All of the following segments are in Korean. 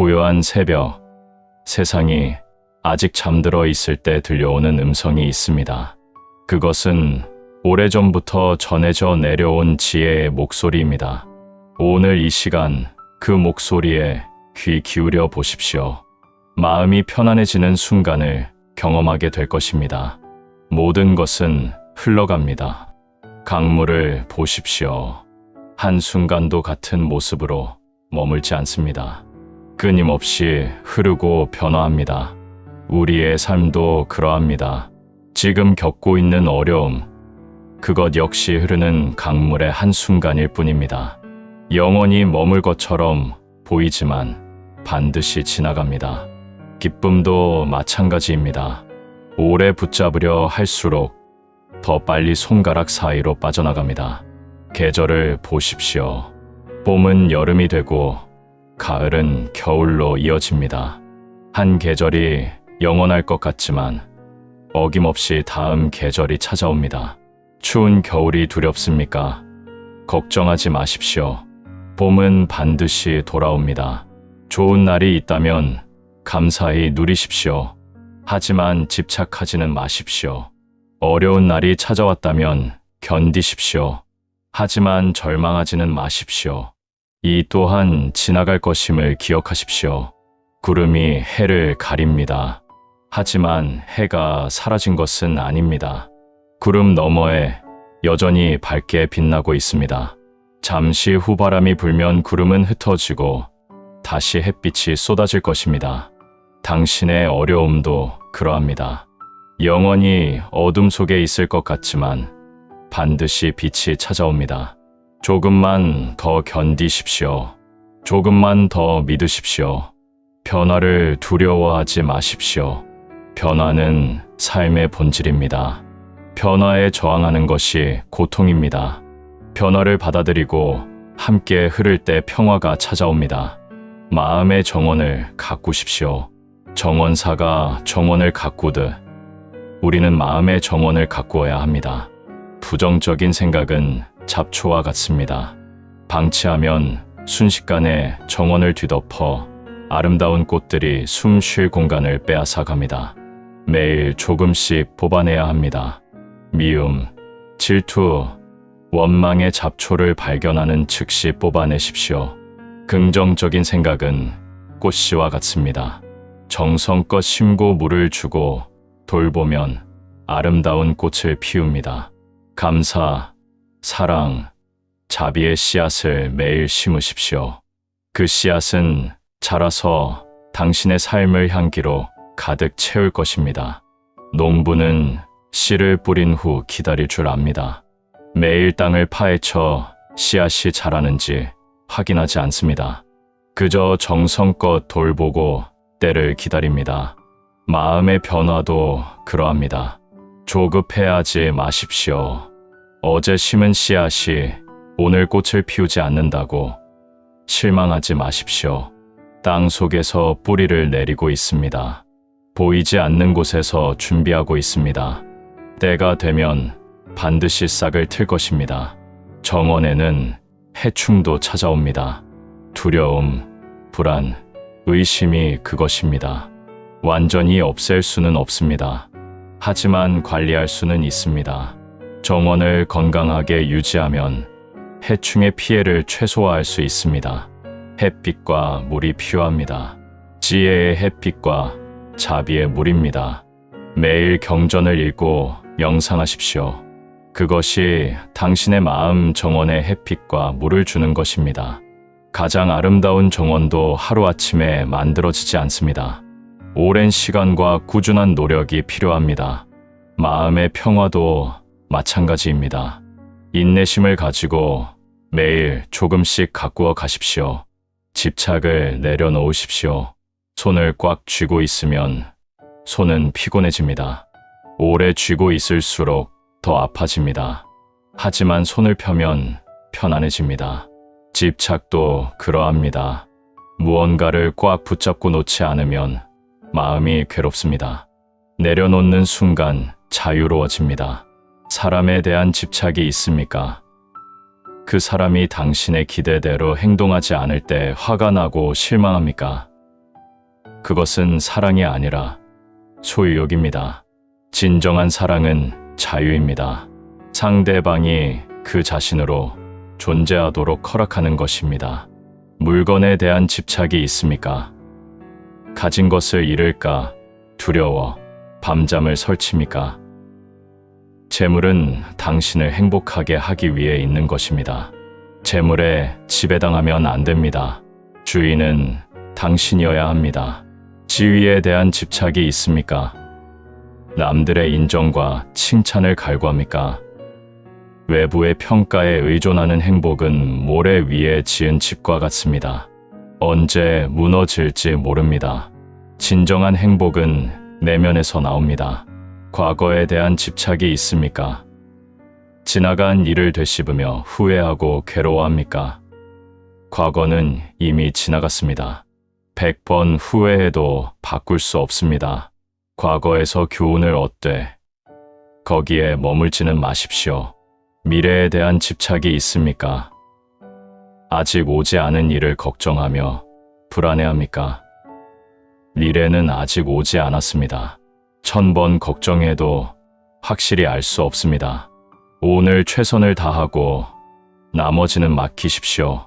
고요한 새벽, 세상이 아직 잠들어 있을 때 들려오는 음성이 있습니다. 그것은 오래전부터 전해져 내려온 지혜의 목소리입니다. 오늘 이 시간 그 목소리에 귀 기울여 보십시오. 마음이 편안해지는 순간을 경험하게 될 것입니다. 모든 것은 흘러갑니다. 강물을 보십시오. 한순간도 같은 모습으로 머물지 않습니다. 끊임없이 흐르고 변화합니다. 우리의 삶도 그러합니다. 지금 겪고 있는 어려움, 그것 역시 흐르는 강물의 한순간일 뿐입니다. 영원히 머물 것처럼 보이지만 반드시 지나갑니다. 기쁨도 마찬가지입니다. 오래 붙잡으려 할수록 더 빨리 손가락 사이로 빠져나갑니다. 계절을 보십시오. 봄은 여름이 되고 가을은 겨울로 이어집니다. 한 계절이 영원할 것 같지만 어김없이 다음 계절이 찾아옵니다. 추운 겨울이 두렵습니까? 걱정하지 마십시오. 봄은 반드시 돌아옵니다. 좋은 날이 있다면 감사히 누리십시오. 하지만 집착하지는 마십시오. 어려운 날이 찾아왔다면 견디십시오. 하지만 절망하지는 마십시오. 이 또한 지나갈 것임을 기억하십시오. 구름이 해를 가립니다. 하지만 해가 사라진 것은 아닙니다. 구름 너머에 여전히 밝게 빛나고 있습니다. 잠시 후 바람이 불면 구름은 흩어지고 다시 햇빛이 쏟아질 것입니다. 당신의 어려움도 그러합니다. 영원히 어둠 속에 있을 것 같지만 반드시 빛이 찾아옵니다. 조금만 더 견디십시오. 조금만 더 믿으십시오. 변화를 두려워하지 마십시오. 변화는 삶의 본질입니다. 변화에 저항하는 것이 고통입니다. 변화를 받아들이고 함께 흐를 때 평화가 찾아옵니다. 마음의 정원을 가꾸십시오. 정원사가 정원을 가꾸듯 우리는 마음의 정원을 가꾸어야 합니다. 부정적인 생각은 잡초와 같습니다. 방치하면 순식간에 정원을 뒤덮어 아름다운 꽃들이 숨 쉴 공간을 빼앗아 갑니다. 매일 조금씩 뽑아내야 합니다. 미움, 질투, 원망의 잡초를 발견하는 즉시 뽑아내십시오. 긍정적인 생각은 꽃씨와 같습니다. 정성껏 심고 물을 주고 돌보면 아름다운 꽃을 피웁니다. 감사, 사랑, 자비의 씨앗을 매일 심으십시오. 그 씨앗은 자라서 당신의 삶을 향기로 가득 채울 것입니다. 농부는 씨를 뿌린 후 기다릴 줄 압니다. 매일 땅을 파헤쳐 씨앗이 자라는지 확인하지 않습니다. 그저 정성껏 돌보고 때를 기다립니다. 마음의 변화도 그러합니다. 조급해하지 마십시오. 어제 심은 씨앗이 오늘 꽃을 피우지 않는다고 실망하지 마십시오. 땅 속에서 뿌리를 내리고 있습니다. 보이지 않는 곳에서 준비하고 있습니다. 때가 되면 반드시 싹을 틀 것입니다. 정원에는 해충도 찾아옵니다. 두려움, 불안, 의심이 그것입니다. 완전히 없앨 수는 없습니다. 하지만 관리할 수는 있습니다. 정원을 건강하게 유지하면 해충의 피해를 최소화할 수 있습니다. 햇빛과 물이 필요합니다. 지혜의 햇빛과 자비의 물입니다. 매일 경전을 읽고 명상하십시오. 그것이 당신의 마음 정원에 햇빛과 물을 주는 것입니다. 가장 아름다운 정원도 하루아침에 만들어지지 않습니다. 오랜 시간과 꾸준한 노력이 필요합니다. 마음의 평화도 마찬가지입니다. 인내심을 가지고 매일 조금씩 가꾸어 가십시오. 집착을 내려놓으십시오. 손을 꽉 쥐고 있으면 손은 피곤해집니다. 오래 쥐고 있을수록 더 아파집니다. 하지만 손을 펴면 편안해집니다. 집착도 그러합니다. 무언가를 꽉 붙잡고 놓지 않으면 마음이 괴롭습니다. 내려놓는 순간 자유로워집니다. 사람에 대한 집착이 있습니까? 그 사람이 당신의 기대대로 행동하지 않을 때 화가 나고 실망합니까? 그것은 사랑이 아니라 소유욕입니다. 진정한 사랑은 자유입니다. 상대방이 그 자신으로 존재하도록 허락하는 것입니다. 물건에 대한 집착이 있습니까? 가진 것을 잃을까 두려워 밤잠을 설칩니까? 재물은 당신을 행복하게 하기 위해 있는 것입니다. 재물에 지배당하면 안 됩니다. 주인은 당신이어야 합니다. 지위에 대한 집착이 있습니까? 남들의 인정과 칭찬을 갈구합니까? 외부의 평가에 의존하는 행복은 모래 위에 지은 집과 같습니다. 언제 무너질지 모릅니다. 진정한 행복은 내면에서 나옵니다. 과거에 대한 집착이 있습니까? 지나간 일을 되씹으며 후회하고 괴로워합니까? 과거는 이미 지나갔습니다. 100번 후회해도 바꿀 수 없습니다. 과거에서 교훈을 얻되 거기에 머물지는 마십시오. 미래에 대한 집착이 있습니까? 아직 오지 않은 일을 걱정하며 불안해합니까? 미래는 아직 오지 않았습니다. 1000번 걱정해도 확실히 알 수 없습니다. 오늘 최선을 다하고 나머지는 맡기십시오.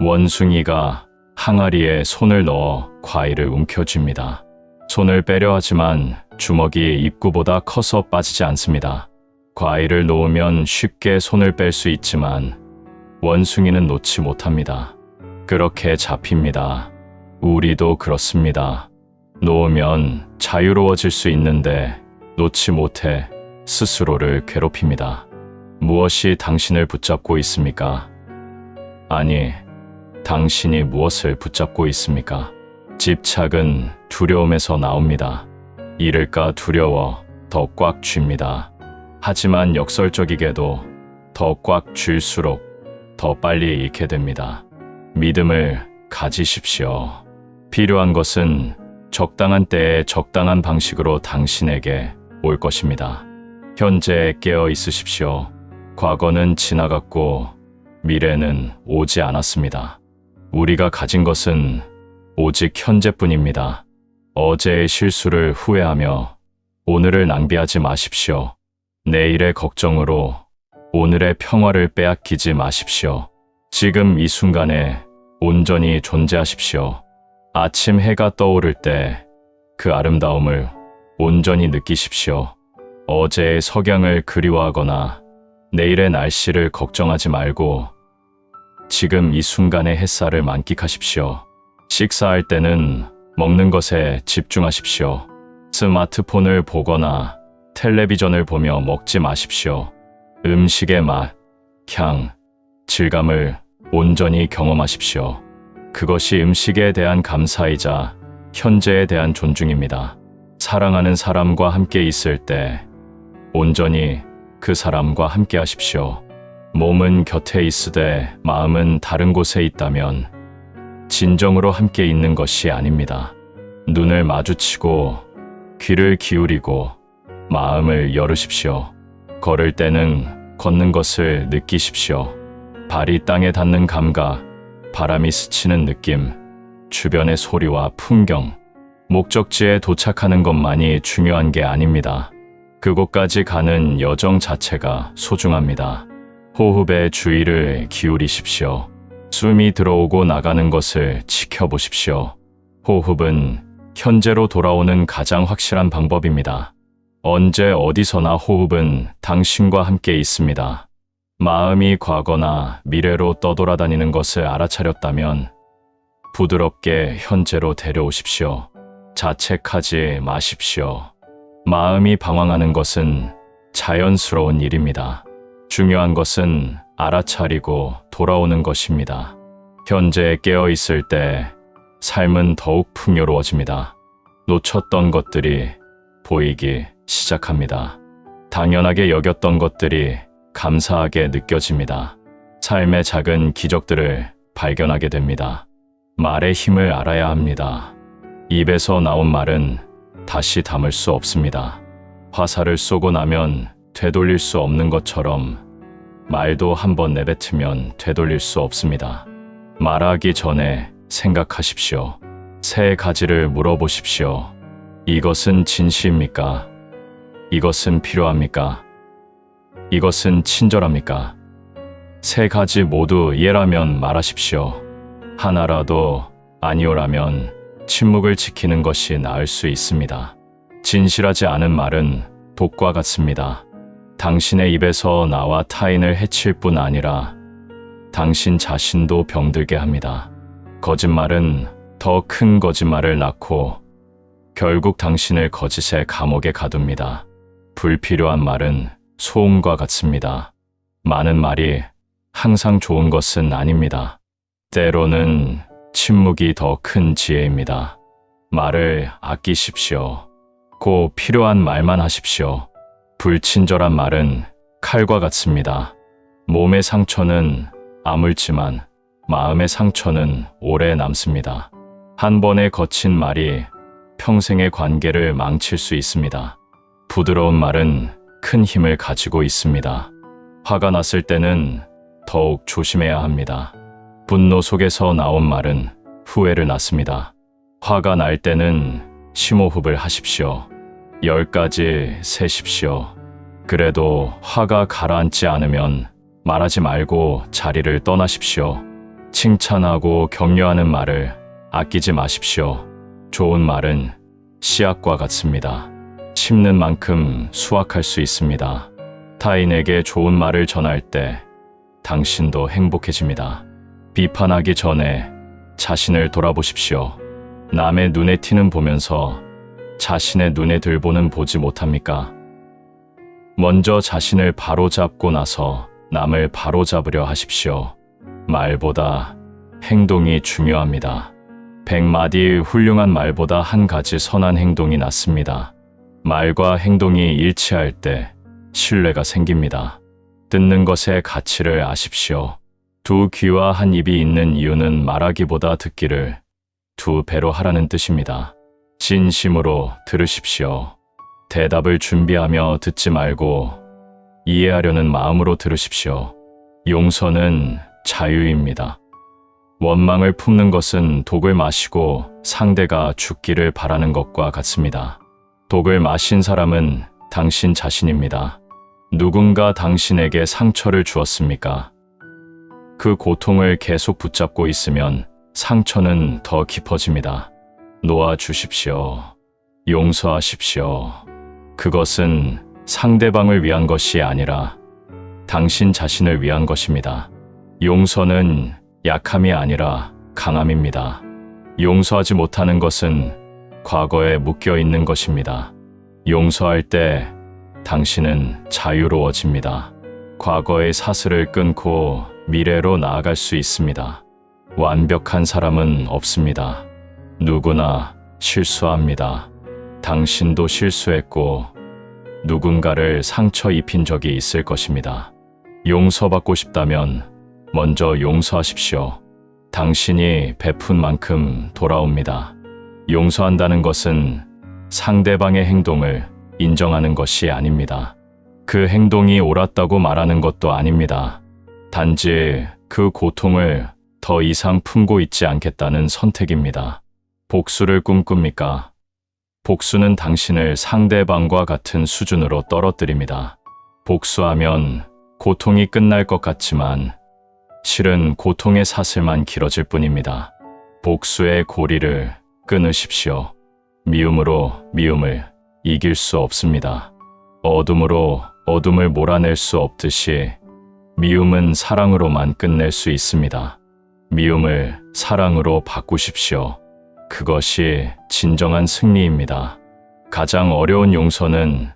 원숭이가 항아리에 손을 넣어 과일을 움켜쥡니다. 손을 빼려 하지만 주먹이 입구보다 커서 빠지지 않습니다. 과일을 놓으면 쉽게 손을 뺄 수 있지만 원숭이는 놓지 못합니다. 그렇게 잡힙니다. 우리도 그렇습니다. 놓으면 자유로워질 수 있는데 놓지 못해 스스로를 괴롭힙니다. 무엇이 당신을 붙잡고 있습니까? 아니, 당신이 무엇을 붙잡고 있습니까? 집착은 두려움에서 나옵니다. 잃을까 두려워 더 꽉 쥡니다. 하지만 역설적이게도 더 꽉 쥘수록 더 빨리 잃게 됩니다. 믿음을 가지십시오. 필요한 것은 적당한 때에 적당한 방식으로 당신에게 올 것입니다. 현재에 깨어 있으십시오. 과거는 지나갔고 미래는 오지 않았습니다. 우리가 가진 것은 오직 현재뿐입니다. 어제의 실수를 후회하며 오늘을 낭비하지 마십시오. 내일의 걱정으로 오늘의 평화를 빼앗기지 마십시오. 지금 이 순간에 온전히 존재하십시오. 아침 해가 떠오를 때 그 아름다움을 온전히 느끼십시오. 어제의 석양을 그리워하거나 내일의 날씨를 걱정하지 말고 지금 이 순간의 햇살을 만끽하십시오. 식사할 때는 먹는 것에 집중하십시오. 스마트폰을 보거나 텔레비전을 보며 먹지 마십시오. 음식의 맛, 향, 질감을 온전히 경험하십시오. 그것이 음식에 대한 감사이자 현재에 대한 존중입니다. 사랑하는 사람과 함께 있을 때 온전히 그 사람과 함께 하십시오. 몸은 곁에 있으되 마음은 다른 곳에 있다면 진정으로 함께 있는 것이 아닙니다. 눈을 마주치고 귀를 기울이고 마음을 열으십시오. 걸을 때는 걷는 것을 느끼십시오. 발이 땅에 닿는 감각, 바람이 스치는 느낌, 주변의 소리와 풍경, 목적지에 도착하는 것만이 중요한 게 아닙니다. 그곳까지 가는 여정 자체가 소중합니다. 호흡에 주의를 기울이십시오. 숨이 들어오고 나가는 것을 지켜보십시오. 호흡은 현재로 돌아오는 가장 확실한 방법입니다. 언제 어디서나 호흡은 당신과 함께 있습니다. 마음이 과거나 미래로 떠돌아다니는 것을 알아차렸다면 부드럽게 현재로 데려오십시오. 자책하지 마십시오. 마음이 방황하는 것은 자연스러운 일입니다. 중요한 것은 알아차리고 돌아오는 것입니다. 현재에 깨어 있을 때 삶은 더욱 풍요로워집니다. 놓쳤던 것들이 보이기 시작합니다. 당연하게 여겼던 것들이 감사하게 느껴집니다. 삶의 작은 기적들을 발견하게 됩니다. 말의 힘을 알아야 합니다. 입에서 나온 말은 다시 담을 수 없습니다. 화살을 쏘고 나면 되돌릴 수 없는 것처럼 말도 한번 내뱉으면 되돌릴 수 없습니다. 말하기 전에 생각하십시오. 세 가지를 물어보십시오. 이것은 진시입니까? 이것은 필요합니까? 이것은 친절합니까? 세 가지 모두 예라면 말하십시오. 하나라도 아니오라면 침묵을 지키는 것이 나을 수 있습니다. 진실하지 않은 말은 독과 같습니다. 당신의 입에서 나와 타인을 해칠 뿐 아니라 당신 자신도 병들게 합니다. 거짓말은 더 큰 거짓말을 낳고 결국 당신을 거짓의 감옥에 가둡니다. 불필요한 말은 소음과 같습니다. 많은 말이 항상 좋은 것은 아닙니다. 때로는 침묵이 더 큰 지혜입니다. 말을 아끼십시오. 꼭 필요한 말만 하십시오. 불친절한 말은 칼과 같습니다. 몸의 상처는 아물지만 마음의 상처는 오래 남습니다. 한 번의 거친 말이 평생의 관계를 망칠 수 있습니다. 부드러운 말은 큰 힘을 가지고 있습니다. 화가 났을 때는 더욱 조심해야 합니다. 분노 속에서 나온 말은 후회를 낳습니다. 화가 날 때는 심호흡을 하십시오. 10가지 세십시오. 그래도 화가 가라앉지 않으면 말하지 말고 자리를 떠나십시오. 칭찬하고 격려하는 말을 아끼지 마십시오. 좋은 말은 씨앗과 같습니다. 심는 만큼 수확할 수 있습니다. 타인에게 좋은 말을 전할 때 당신도 행복해집니다. 비판하기 전에 자신을 돌아보십시오. 남의 눈에 티는 보면서 자신의 눈에 들보는 보지 못합니까? 먼저 자신을 바로잡고 나서 남을 바로잡으려 하십시오. 말보다 행동이 중요합니다. 100마디 훌륭한 말보다 한 가지 선한 행동이 낫습니다. 말과 행동이 일치할 때 신뢰가 생깁니다. 듣는 것의 가치를 아십시오. 두 귀와 한 입이 있는 이유는 말하기보다 듣기를 두 배로 하라는 뜻입니다. 진심으로 들으십시오. 대답을 준비하며 듣지 말고 이해하려는 마음으로 들으십시오. 용서는 자유입니다. 원망을 품는 것은 독을 마시고 상대가 죽기를 바라는 것과 같습니다. 독을 마신 사람은 당신 자신입니다. 누군가 당신에게 상처를 주었습니까? 그 고통을 계속 붙잡고 있으면 상처는 더 깊어집니다. 놓아주십시오. 용서하십시오. 그것은 상대방을 위한 것이 아니라 당신 자신을 위한 것입니다. 용서는 약함이 아니라 강함입니다. 용서하지 못하는 것은 과거에 묶여 있는 것입니다. 용서할 때 당신은 자유로워집니다. 과거의 사슬을 끊고 미래로 나아갈 수 있습니다. 완벽한 사람은 없습니다. 누구나 실수합니다. 당신도 실수했고 누군가를 상처 입힌 적이 있을 것입니다. 용서받고 싶다면 먼저 용서하십시오. 당신이 베푼 만큼 돌아옵니다. 용서한다는 것은 상대방의 행동을 인정하는 것이 아닙니다. 그 행동이 옳았다고 말하는 것도 아닙니다. 단지 그 고통을 더 이상 품고 있지 않겠다는 선택입니다. 복수를 꿈꿉니까? 복수는 당신을 상대방과 같은 수준으로 떨어뜨립니다. 복수하면 고통이 끝날 것 같지만 실은 고통의 사슬만 길어질 뿐입니다. 복수의 고리를 끊으십시오. 미움으로 미움을 이길 수 없습니다. 어둠으로 어둠을 몰아낼 수 없듯이 미움은 사랑으로만 끝낼 수 있습니다. 미움을 사랑으로 바꾸십시오. 그것이 진정한 승리입니다. 가장 어려운 용서는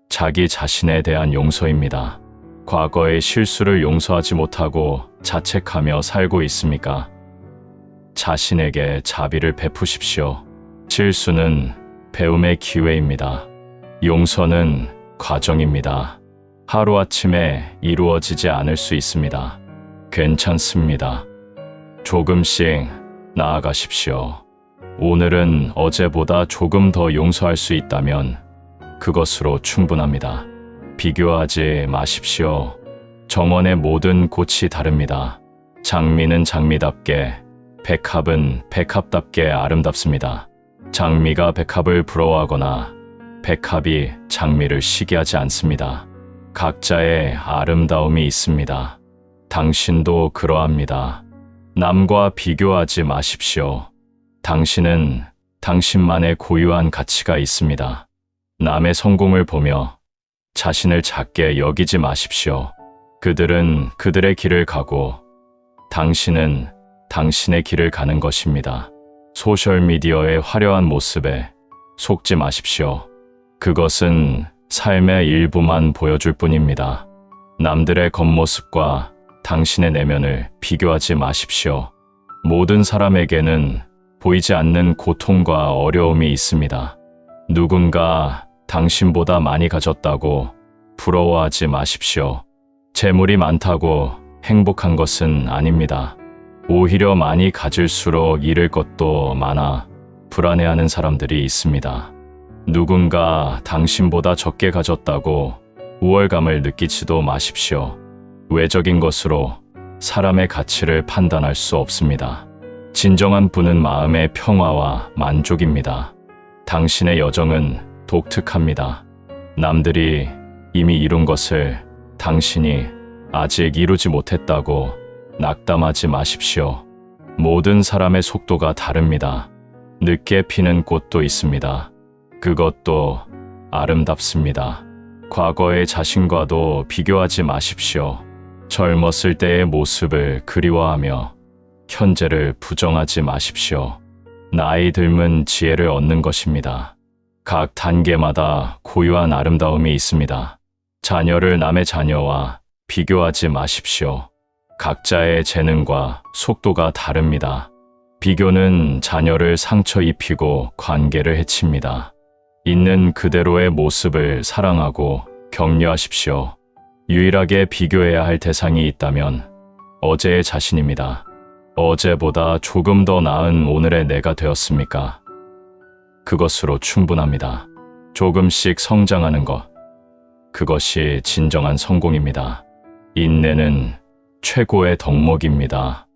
자기 자신에 대한 용서입니다. 과거의 실수를 용서하지 못하고 자책하며 살고 있습니까? 자신에게 자비를 베푸십시오. 실수는 배움의 기회입니다. 용서는 과정입니다. 하루아침에 이루어지지 않을 수 있습니다. 괜찮습니다. 조금씩 나아가십시오. 오늘은 어제보다 조금 더 용서할 수 있다면 그것으로 충분합니다. 비교하지 마십시오. 정원의 모든 꽃이 다릅니다. 장미는 장미답게, 백합은 백합답게 아름답습니다. 장미가 백합을 부러워하거나 백합이 장미를 시기하지 않습니다. 각자의 아름다움이 있습니다. 당신도 그러합니다. 남과 비교하지 마십시오. 당신은 당신만의 고유한 가치가 있습니다. 남의 성공을 보며 자신을 작게 여기지 마십시오. 그들은 그들의 길을 가고 당신은 당신의 길을 가는 것입니다. 소셜미디어의 화려한 모습에 속지 마십시오. 그것은 삶의 일부만 보여줄 뿐입니다. 남들의 겉모습과 당신의 내면을 비교하지 마십시오. 모든 사람에게는 보이지 않는 고통과 어려움이 있습니다. 누군가 당신보다 많이 가졌다고 부러워하지 마십시오. 재물이 많다고 행복한 것은 아닙니다. 오히려 많이 가질수록 잃을 것도 많아 불안해하는 사람들이 있습니다. 누군가 당신보다 적게 가졌다고 우월감을 느끼지도 마십시오. 외적인 것으로 사람의 가치를 판단할 수 없습니다. 진정한 부는 마음의 평화와 만족입니다. 당신의 여정은 독특합니다. 남들이 이미 이룬 것을 당신이 아직 이루지 못했다고 낙담하지 마십시오. 모든 사람의 속도가 다릅니다. 늦게 피는 꽃도 있습니다. 그것도 아름답습니다. 과거의 자신과도 비교하지 마십시오. 젊었을 때의 모습을 그리워하며 현재를 부정하지 마십시오. 나이 들면 지혜를 얻는 것입니다. 각 단계마다 고유한 아름다움이 있습니다. 자녀를 남의 자녀와 비교하지 마십시오. 각자의 재능과 속도가 다릅니다. 비교는 자녀를 상처 입히고 관계를 해칩니다. 있는 그대로의 모습을 사랑하고 격려하십시오. 유일하게 비교해야 할 대상이 있다면 어제의 자신입니다. 어제보다 조금 더 나은 오늘의 내가 되었습니까? 그것으로 충분합니다. 조금씩 성장하는 것, 그것이 진정한 성공입니다. 인내는 최고의 덕목입니다.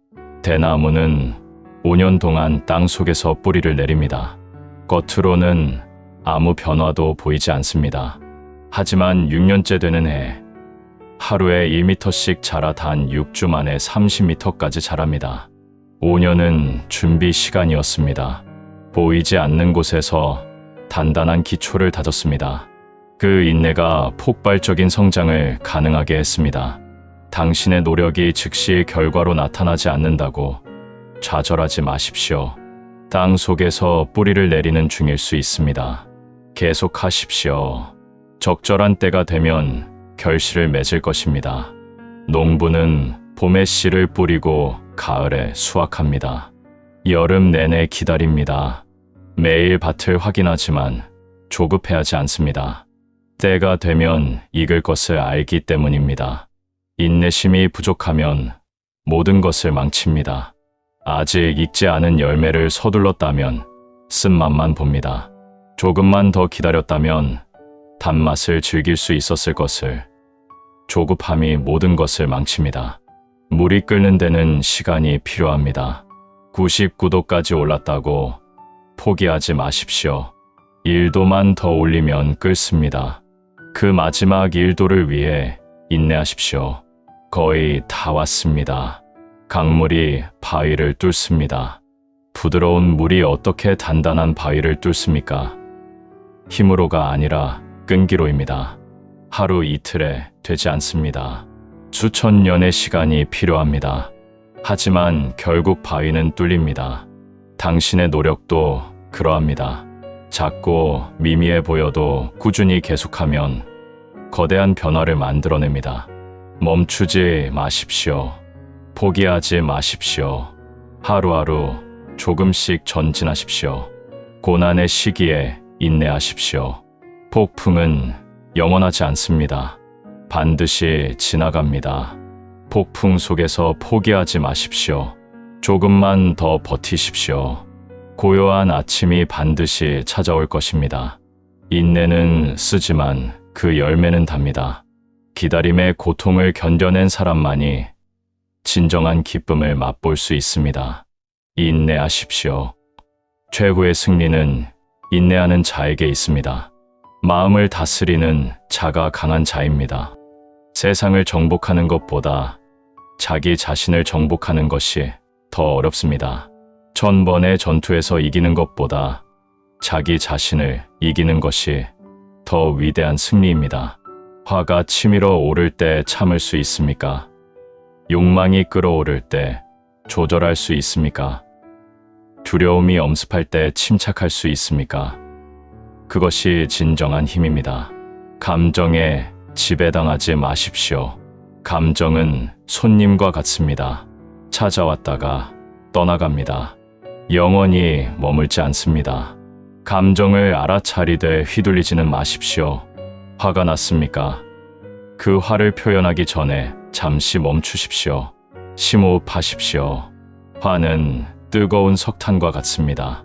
대나무는 5년 동안 땅 속에서 뿌리를 내립니다. 겉으로는 아무 변화도 보이지 않습니다. 하지만 6년째 되는 해, 하루에 1m씩 자라 단 6주 만에 30m까지 자랍니다. 5년은 준비 시간이었습니다. 보이지 않는 곳에서 단단한 기초를 다졌습니다. 그 인내가 폭발적인 성장을 가능하게 했습니다. 당신의 노력이 즉시 결과로 나타나지 않는다고 좌절하지 마십시오. 땅 속에서 뿌리를 내리는 중일 수 있습니다. 계속하십시오. 적절한 때가 되면 결실을 맺을 것입니다. 농부는 봄에 씨를 뿌리고 가을에 수확합니다. 여름 내내 기다립니다. 매일 밭을 확인하지만 조급해하지 않습니다. 때가 되면 익을 것을 알기 때문입니다. 인내심이 부족하면 모든 것을 망칩니다. 아직 익지 않은 열매를 서둘렀다면 쓴맛만 봅니다. 조금만 더 기다렸다면 단맛을 즐길 수 있었을 것을. 조급함이 모든 것을 망칩니다. 물이 끓는 데는 시간이 필요합니다. 99도까지 올랐다고 포기하지 마십시오. 1도만 더 올리면 끓습니다. 그 마지막 1도를 위해 인내하십시오. 거의 다 왔습니다. 강물이 바위를 뚫습니다. 부드러운 물이 어떻게 단단한 바위를 뚫습니까? 힘으로가 아니라 끈기로입니다. 하루 이틀에 되지 않습니다. 수천 년의 시간이 필요합니다. 하지만 결국 바위는 뚫립니다. 당신의 노력도 그러합니다. 작고 미미해 보여도 꾸준히 계속하면 거대한 변화를 만들어냅니다. 멈추지 마십시오. 포기하지 마십시오. 하루하루 조금씩 전진하십시오. 고난의 시기에 인내하십시오. 폭풍은 영원하지 않습니다. 반드시 지나갑니다. 폭풍 속에서 포기하지 마십시오. 조금만 더 버티십시오. 고요한 아침이 반드시 찾아올 것입니다. 인내는 쓰지만 그 열매는 답니다. 기다림의 고통을 견뎌낸 사람만이 진정한 기쁨을 맛볼 수 있습니다. 인내하십시오. 최후의 승리는 인내하는 자에게 있습니다. 마음을 다스리는 자가 강한 자입니다. 세상을 정복하는 것보다 자기 자신을 정복하는 것이 더 어렵습니다. 1000번의 전투에서 이기는 것보다 자기 자신을 이기는 것이 더 위대한 승리입니다. 화가 치밀어 오를 때 참을 수 있습니까? 욕망이 끓어오를 때 조절할 수 있습니까? 두려움이 엄습할 때 침착할 수 있습니까? 그것이 진정한 힘입니다. 감정에 지배당하지 마십시오. 감정은 손님과 같습니다. 찾아왔다가 떠나갑니다. 영원히 머물지 않습니다. 감정을 알아차리되 휘둘리지는 마십시오. 화가 났습니까? 그 화를 표현하기 전에 잠시 멈추십시오. 심호흡하십시오. 화는 뜨거운 석탄과 같습니다.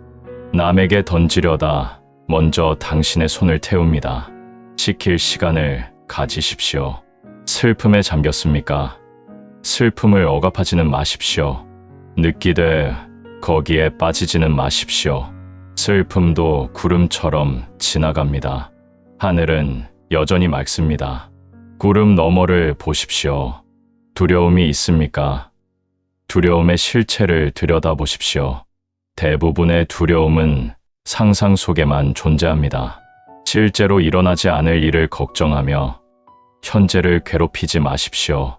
남에게 던지려다 먼저 당신의 손을 태웁니다. 식힐 시간을 가지십시오. 슬픔에 잠겼습니까? 슬픔을 억압하지는 마십시오. 느끼되 거기에 빠지지는 마십시오. 슬픔도 구름처럼 지나갑니다. 하늘은 여전히 맑습니다. 구름 너머를 보십시오. 두려움이 있습니까? 두려움의 실체를 들여다보십시오. 대부분의 두려움은 상상 속에만 존재합니다. 실제로 일어나지 않을 일을 걱정하며 현재를 괴롭히지 마십시오.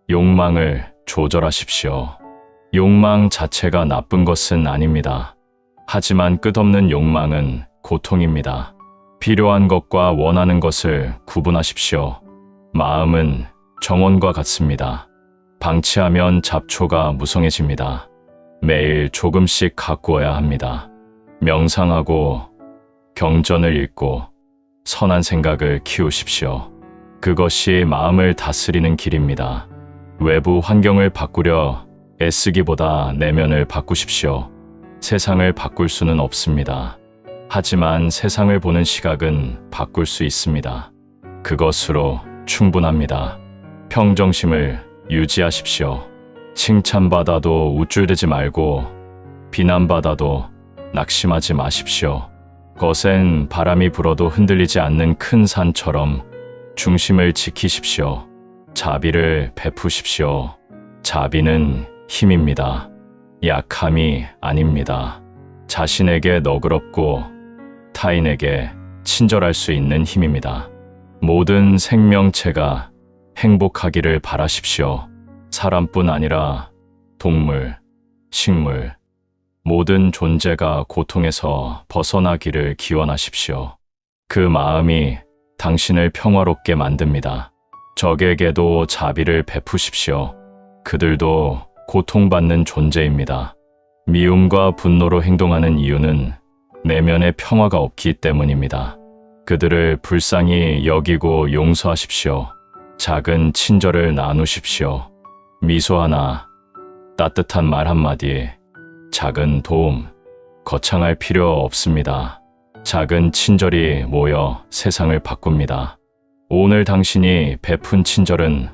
욕망을 조절하십시오. 욕망 자체가 나쁜 것은 아닙니다. 하지만 끝없는 욕망은 고통입니다. 필요한 것과 원하는 것을 구분하십시오. 마음은 정원과 같습니다. 방치하면 잡초가 무성해집니다. 매일 조금씩 가꾸어야 합니다. 명상하고 경전을 읽고 선한 생각을 키우십시오. 그것이 마음을 다스리는 길입니다. 외부 환경을 바꾸려 애쓰기보다 내면을 바꾸십시오. 세상을 바꿀 수는 없습니다. 하지만 세상을 보는 시각은 바꿀 수 있습니다. 그것으로 충분합니다. 평정심을 유지하십시오. 칭찬받아도 우쭐대지 말고 비난받아도 낙심하지 마십시오. 거센 바람이 불어도 흔들리지 않는 큰 산처럼 중심을 지키십시오. 자비를 베푸십시오. 자비는 힘입니다. 약함이 아닙니다. 자신에게 너그럽고 타인에게 친절할 수 있는 힘입니다. 모든 생명체가 행복하기를 바라십시오. 사람뿐 아니라 동물, 식물, 모든 존재가 고통에서 벗어나기를 기원하십시오. 그 마음이 당신을 평화롭게 만듭니다. 적에게도 자비를 베푸십시오. 그들도 고통받는 존재입니다. 미움과 분노로 행동하는 이유는 내면의 평화가 없기 때문입니다. 그들을 불쌍히 여기고 용서하십시오. 작은 친절을 나누십시오. 미소 하나, 따뜻한 말 한마디, 작은 도움, 거창할 필요 없습니다. 작은 친절이 모여 세상을 바꿉니다. 오늘 당신이 베푼 친절은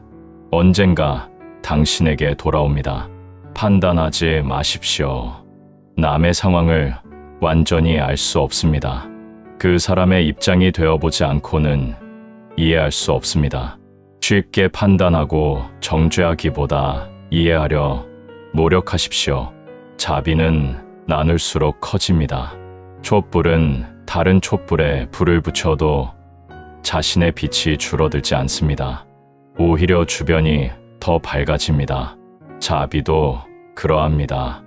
언젠가 당신에게 돌아옵니다. 판단하지 마십시오. 남의 상황을 완전히 알 수 없습니다. 그 사람의 입장이 되어보지 않고는 이해할 수 없습니다. 쉽게 판단하고 정죄하기보다 이해하려 노력하십시오. 자비는 나눌수록 커집니다. 촛불은 다른 촛불에 불을 붙여도 자신의 빛이 줄어들지 않습니다. 오히려 주변이 더 밝아집니다. 자비도 그러합니다.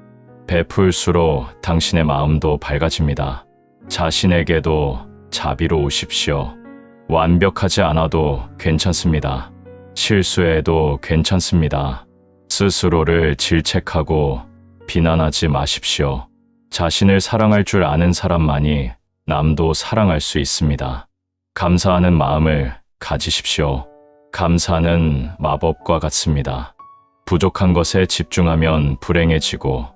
베풀수록 당신의 마음도 밝아집니다. 자신에게도 자비로우십시오. 완벽하지 않아도 괜찮습니다. 실수해도 괜찮습니다. 스스로를 질책하고 비난하지 마십시오. 자신을 사랑할 줄 아는 사람만이 남도 사랑할 수 있습니다. 감사하는 마음을 가지십시오. 감사는 마법과 같습니다. 부족한 것에 집중하면 불행해지고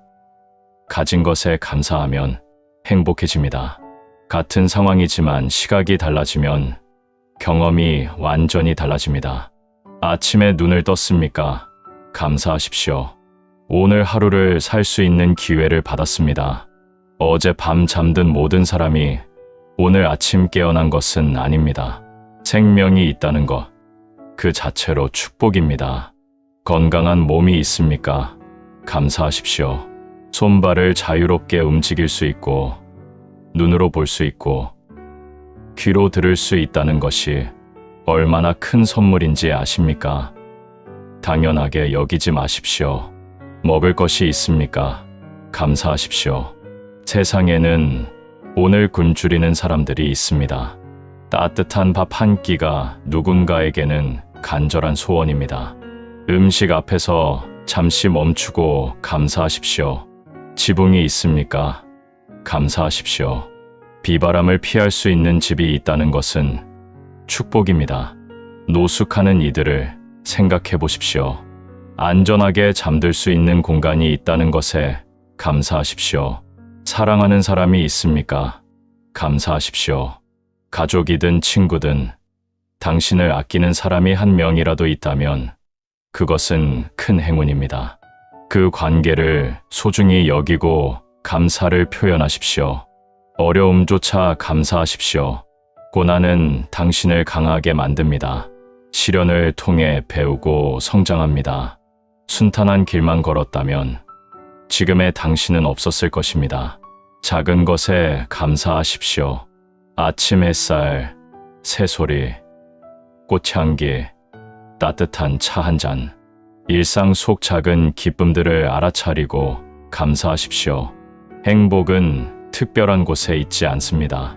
가진 것에 감사하면 행복해집니다. 같은 상황이지만 시각이 달라지면 경험이 완전히 달라집니다. 아침에 눈을 떴습니까? 감사하십시오. 오늘 하루를 살 수 있는 기회를 받았습니다. 어제 밤 잠든 모든 사람이 오늘 아침 깨어난 것은 아닙니다. 생명이 있다는 것, 그 자체로 축복입니다. 건강한 몸이 있습니까? 감사하십시오. 손발을 자유롭게 움직일 수 있고, 눈으로 볼 수 있고, 귀로 들을 수 있다는 것이 얼마나 큰 선물인지 아십니까? 당연하게 여기지 마십시오. 먹을 것이 있습니까? 감사하십시오. 세상에는 오늘 굶주리는 사람들이 있습니다. 따뜻한 밥 한 끼가 누군가에게는 간절한 소원입니다. 음식 앞에서 잠시 멈추고 감사하십시오. 지붕이 있습니까? 감사하십시오. 비바람을 피할 수 있는 집이 있다는 것은 축복입니다. 노숙하는 이들을 생각해 보십시오. 안전하게 잠들 수 있는 공간이 있다는 것에 감사하십시오. 사랑하는 사람이 있습니까? 감사하십시오. 가족이든 친구든 당신을 아끼는 사람이 한 명이라도 있다면 그것은 큰 행운입니다. 그 관계를 소중히 여기고 감사를 표현하십시오. 어려움조차 감사하십시오. 고난은 당신을 강하게 만듭니다. 시련을 통해 배우고 성장합니다. 순탄한 길만 걸었다면 지금의 당신은 없었을 것입니다. 작은 것에 감사하십시오. 아침 햇살, 새소리, 꽃향기, 따뜻한 차 한 잔. 일상 속 작은 기쁨들을 알아차리고 감사하십시오. 행복은 특별한 곳에 있지 않습니다.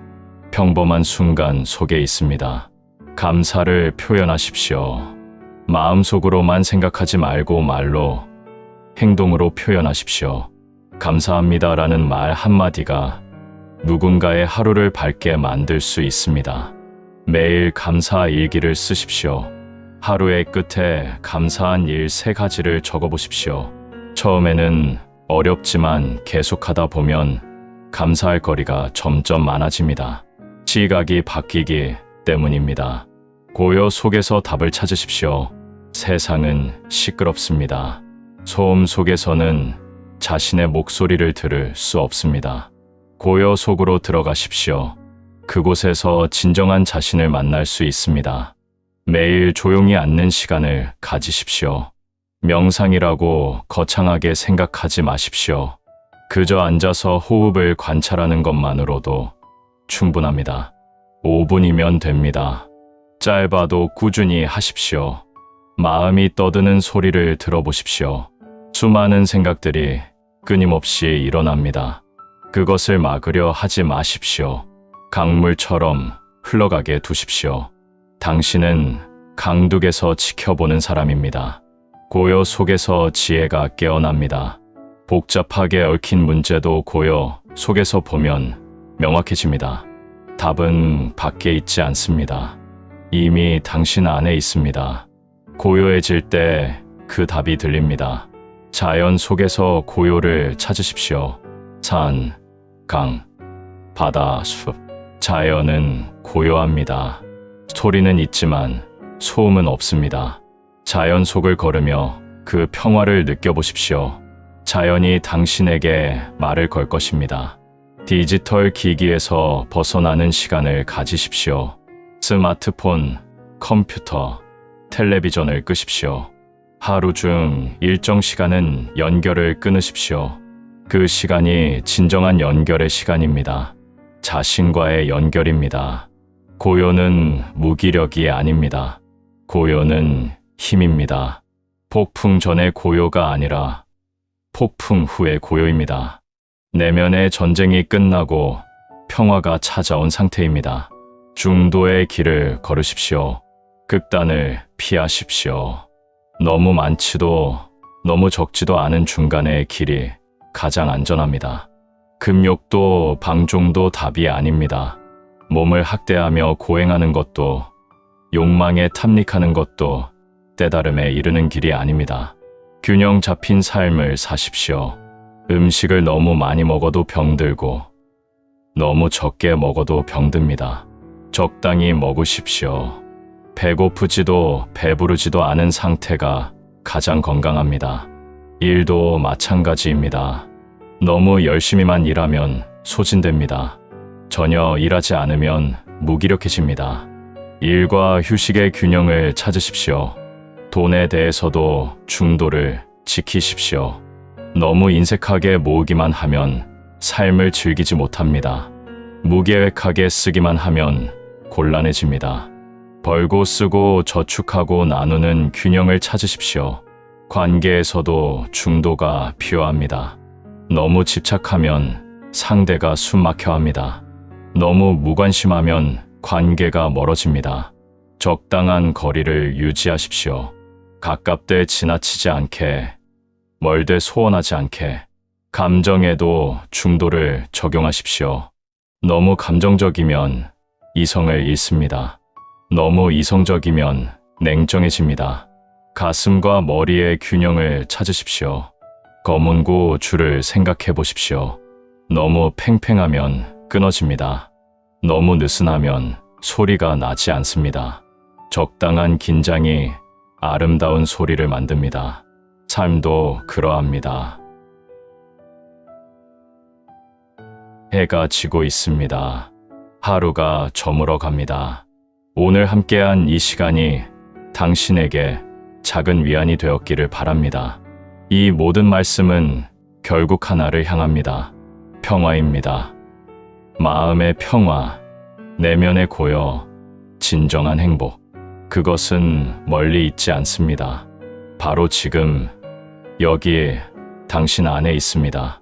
평범한 순간 속에 있습니다. 감사를 표현하십시오. 마음속으로만 생각하지 말고 말로, 행동으로 표현하십시오. 감사합니다라는 말 한마디가 누군가의 하루를 밝게 만들 수 있습니다. 매일 감사 일기를 쓰십시오. 하루의 끝에 감사한 일 3가지를 적어보십시오. 처음에는 어렵지만 계속하다 보면 감사할 거리가 점점 많아집니다. 시각이 바뀌기 때문입니다. 고요 속에서 답을 찾으십시오. 세상은 시끄럽습니다. 소음 속에서는 자신의 목소리를 들을 수 없습니다. 고요 속으로 들어가십시오. 그곳에서 진정한 자신을 만날 수 있습니다. 매일 조용히 앉는 시간을 가지십시오. 명상이라고 거창하게 생각하지 마십시오. 그저 앉아서 호흡을 관찰하는 것만으로도 충분합니다. 5분이면 됩니다. 짧아도 꾸준히 하십시오. 마음이 떠드는 소리를 들어보십시오. 수많은 생각들이 끊임없이 일어납니다. 그것을 막으려 하지 마십시오. 강물처럼 흘러가게 두십시오. 당신은 강둑에서 지켜보는 사람입니다. 고요 속에서 지혜가 깨어납니다. 복잡하게 얽힌 문제도 고요 속에서 보면 명확해집니다. 답은 밖에 있지 않습니다. 이미 당신 안에 있습니다. 고요해질 때 그 답이 들립니다. 자연 속에서 고요를 찾으십시오. 산, 강, 바다, 숲. 자연은 고요합니다. 소리는 있지만 소음은 없습니다. 자연 속을 걸으며 그 평화를 느껴보십시오. 자연이 당신에게 말을 걸 것입니다. 디지털 기기에서 벗어나는 시간을 가지십시오. 스마트폰, 컴퓨터, 텔레비전을 끄십시오. 하루 중 일정 시간은 연결을 끊으십시오. 그 시간이 진정한 연결의 시간입니다. 자신과의 연결입니다. 고요는 무기력이 아닙니다. 고요는 힘입니다. 폭풍 전의 고요가 아니라 폭풍 후의 고요입니다. 내면의 전쟁이 끝나고 평화가 찾아온 상태입니다. 중도의 길을 걸으십시오. 극단을 피하십시오. 너무 많지도 너무 적지도 않은 중간의 길이 가장 안전합니다. 금욕도 방종도 답이 아닙니다. 몸을 학대하며 고행하는 것도 욕망에 탐닉하는 것도 때다름에 이르는 길이 아닙니다. 균형 잡힌 삶을 사십시오. 음식을 너무 많이 먹어도 병들고 너무 적게 먹어도 병듭니다. 적당히 먹으십시오. 배고프지도 배부르지도 않은 상태가 가장 건강합니다. 일도 마찬가지입니다. 너무 열심히만 일하면 소진됩니다. 전혀 일하지 않으면 무기력해집니다. 일과 휴식의 균형을 찾으십시오. 돈에 대해서도 중도를 지키십시오. 너무 인색하게 모으기만 하면 삶을 즐기지 못합니다. 무계획하게 쓰기만 하면 곤란해집니다. 벌고 쓰고 저축하고 나누는 균형을 찾으십시오. 관계에서도 중도가 필요합니다. 너무 집착하면 상대가 숨막혀 합니다. 너무 무관심하면 관계가 멀어집니다. 적당한 거리를 유지하십시오. 가깝되 지나치지 않게, 멀되 소원하지 않게, 감정에도 중도를 적용하십시오. 너무 감정적이면 이성을 잃습니다. 너무 이성적이면 냉정해집니다. 가슴과 머리의 균형을 찾으십시오. 검은고 줄을 생각해 보십시오. 너무 팽팽하면 끊어집니다. 너무 느슨하면 소리가 나지 않습니다. 적당한 긴장이 아름다운 소리를 만듭니다. 삶도 그러합니다. 해가 지고 있습니다. 하루가 저물어 갑니다. 오늘 함께한 이 시간이 당신에게 작은 위안이 되었기를 바랍니다. 이 모든 말씀은 결국 하나를 향합니다. 평화입니다. 마음의 평화, 내면의 고요, 진정한 행복. 그것은 멀리 있지 않습니다. 바로 지금, 여기 당신 안에 있습니다.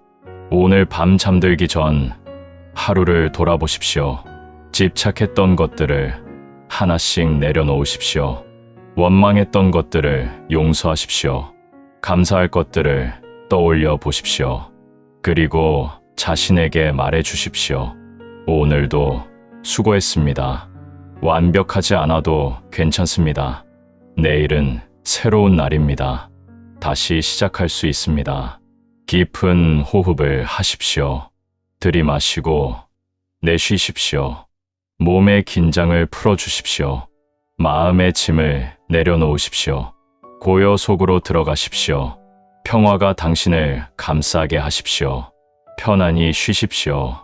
오늘 밤 잠들기 전 하루를 돌아보십시오. 집착했던 것들을 하나씩 내려놓으십시오. 원망했던 것들을 용서하십시오. 감사할 것들을 떠올려 보십시오. 그리고 자신에게 말해 주십시오. 오늘도 수고했습니다. 완벽하지 않아도 괜찮습니다. 내일은 새로운 날입니다. 다시 시작할 수 있습니다. 깊은 호흡을 하십시오. 들이마시고 내쉬십시오. 몸의 긴장을 풀어주십시오. 마음의 짐을 내려놓으십시오. 고요 속으로 들어가십시오. 평화가 당신을 감싸게 하십시오. 편안히 쉬십시오.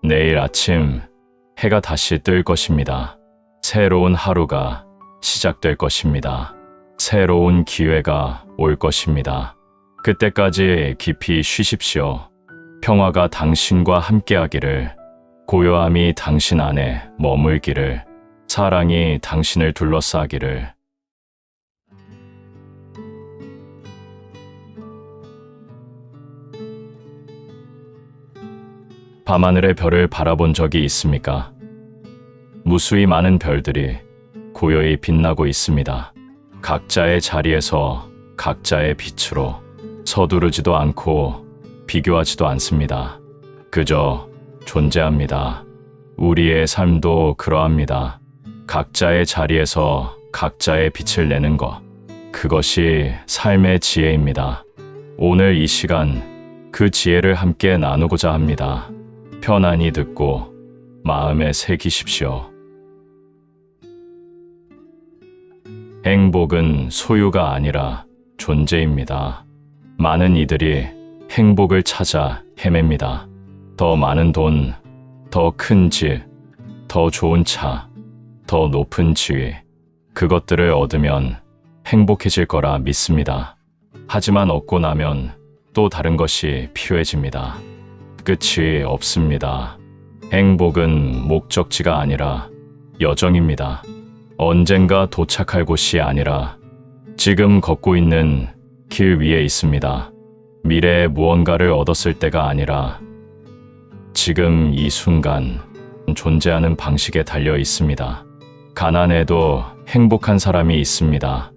내일 아침 해가 다시 뜰 것입니다. 새로운 하루가 시작될 것입니다. 새로운 기회가 올 것입니다. 그때까지 깊이 쉬십시오. 평화가 당신과 함께하기를, 고요함이 당신 안에 머물기를, 사랑이 당신을 둘러싸기를. 밤하늘의 별을 바라본 적이 있습니까? 무수히 많은 별들이 고요히 빛나고 있습니다. 각자의 자리에서 각자의 빛으로 서두르지도 않고 비교하지도 않습니다. 그저 존재합니다. 우리의 삶도 그러합니다. 각자의 자리에서 각자의 빛을 내는 것, 그것이 삶의 지혜입니다. 오늘 이 시간 그 지혜를 함께 나누고자 합니다. 편안히 듣고 마음에 새기십시오. 행복은 소유가 아니라 존재입니다. 많은 이들이 행복을 찾아 헤맵니다. 더 많은 돈, 더 큰 집, 더 좋은 차, 더 높은 지위, 그것들을 얻으면 행복해질 거라 믿습니다. 하지만 얻고 나면 또 다른 것이 필요해집니다. 끝이 없습니다. 행복은 목적지가 아니라 여정입니다. 언젠가 도착할 곳이 아니라 지금 걷고 있는 길 위에 있습니다. 미래에 무언가를 얻었을 때가 아니라 지금 이 순간 존재하는 방식에 달려 있습니다. 가난해도 행복한 사람이 있습니다.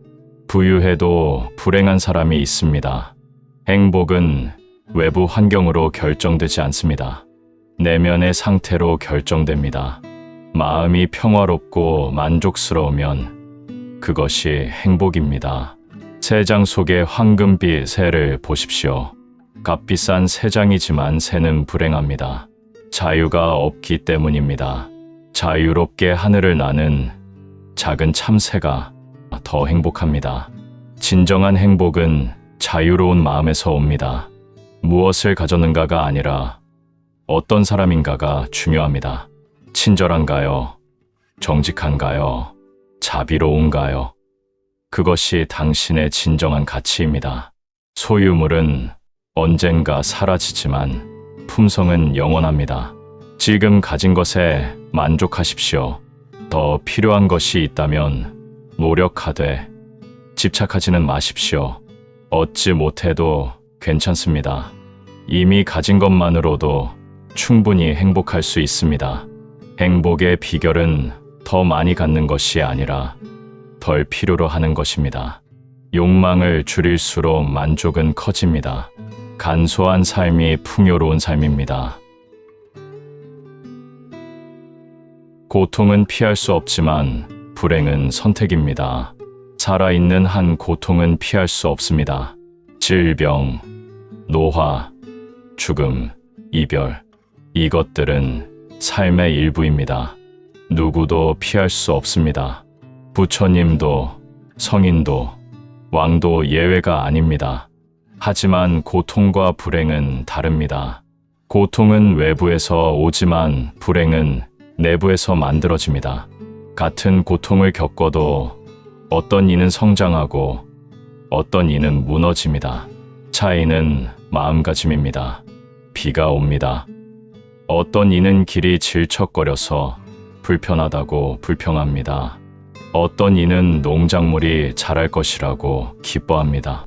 부유해도 불행한 사람이 있습니다. 행복은 외부 환경으로 결정되지 않습니다. 내면의 상태로 결정됩니다. 마음이 평화롭고 만족스러우면 그것이 행복입니다. 새 장 속의 황금빛 새를 보십시오. 값비싼 새 장이지만 새는 불행합니다. 자유가 없기 때문입니다. 자유롭게 하늘을 나는 작은 참새가 더 행복합니다. 진정한 행복은 자유로운 마음에서 옵니다. 무엇을 가졌는가가 아니라 어떤 사람인가가 중요합니다. 친절한가요? 정직한가요? 자비로운가요? 그것이 당신의 진정한 가치입니다. 소유물은 언젠가 사라지지만 품성은 영원합니다. 지금 가진 것에 만족하십시오. 더 필요한 것이 있다면 노력하되 집착하지는 마십시오. 얻지 못해도 괜찮습니다. 이미 가진 것만으로도 충분히 행복할 수 있습니다. 행복의 비결은 더 많이 갖는 것이 아니라 덜 필요로 하는 것입니다. 욕망을 줄일수록 만족은 커집니다. 간소한 삶이 풍요로운 삶입니다. 고통은 피할 수 없지만 불행은 선택입니다. 살아있는 한 고통은 피할 수 없습니다. 질병, 노화, 죽음, 이별, 이것들은 삶의 일부입니다. 누구도 피할 수 없습니다. 부처님도, 성인도, 왕도 예외가 아닙니다. 하지만 고통과 불행은 다릅니다. 고통은 외부에서 오지만 불행은 내부에서 만들어집니다. 같은 고통을 겪어도 어떤 이는 성장하고 어떤 이는 무너집니다. 차이는 마음가짐입니다. 비가 옵니다. 어떤 이는 길이 질척거려서 불편하다고 불평합니다. 어떤 이는 농작물이 자랄 것이라고 기뻐합니다.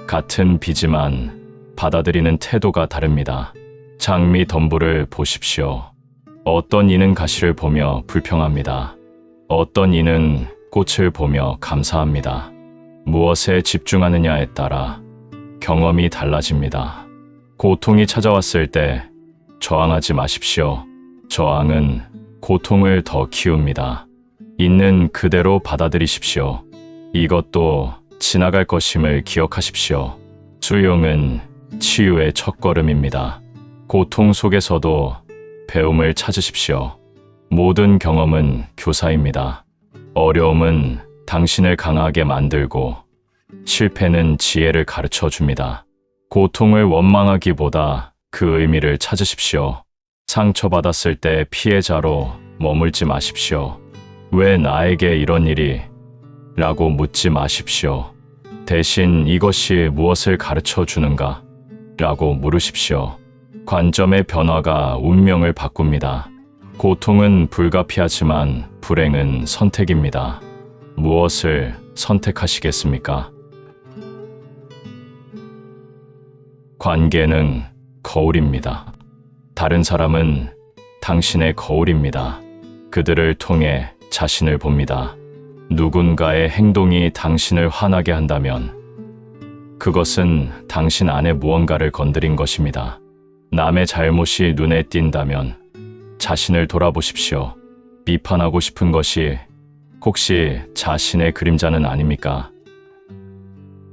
같은 비지만 받아들이는 태도가 다릅니다. 장미 덤불을 보십시오. 어떤 이는 가시를 보며 불평합니다. 어떤 이는 꽃을 보며 감사합니다. 무엇에 집중하느냐에 따라 경험이 달라집니다. 고통이 찾아왔을 때 저항하지 마십시오. 저항은 고통을 더 키웁니다. 있는 그대로 받아들이십시오. 이것도 지나갈 것임을 기억하십시오. 수용은 치유의 첫걸음입니다. 고통 속에서도 배움을 찾으십시오. 모든 경험은 교사입니다. 어려움은 당신을 강하게 만들고 실패는 지혜를 가르쳐 줍니다. 고통을 원망하기보다 그 의미를 찾으십시오. 상처받았을 때 피해자로 머물지 마십시오. 왜 나에게 이런 일이? 라고 묻지 마십시오. 대신 이것이 무엇을 가르쳐 주는가? 라고 물으십시오. 관점의 변화가 운명을 바꿉니다. 고통은 불가피하지만 불행은 선택입니다. 무엇을 선택하시겠습니까? 관계는 거울입니다. 다른 사람은 당신의 거울입니다. 그들을 통해 자신을 봅니다. 누군가의 행동이 당신을 화나게 한다면 그것은 당신 안에 무언가를 건드린 것입니다. 남의 잘못이 눈에 띈다면 자신을 돌아보십시오. 비판하고 싶은 것이 혹시 자신의 그림자는 아닙니까?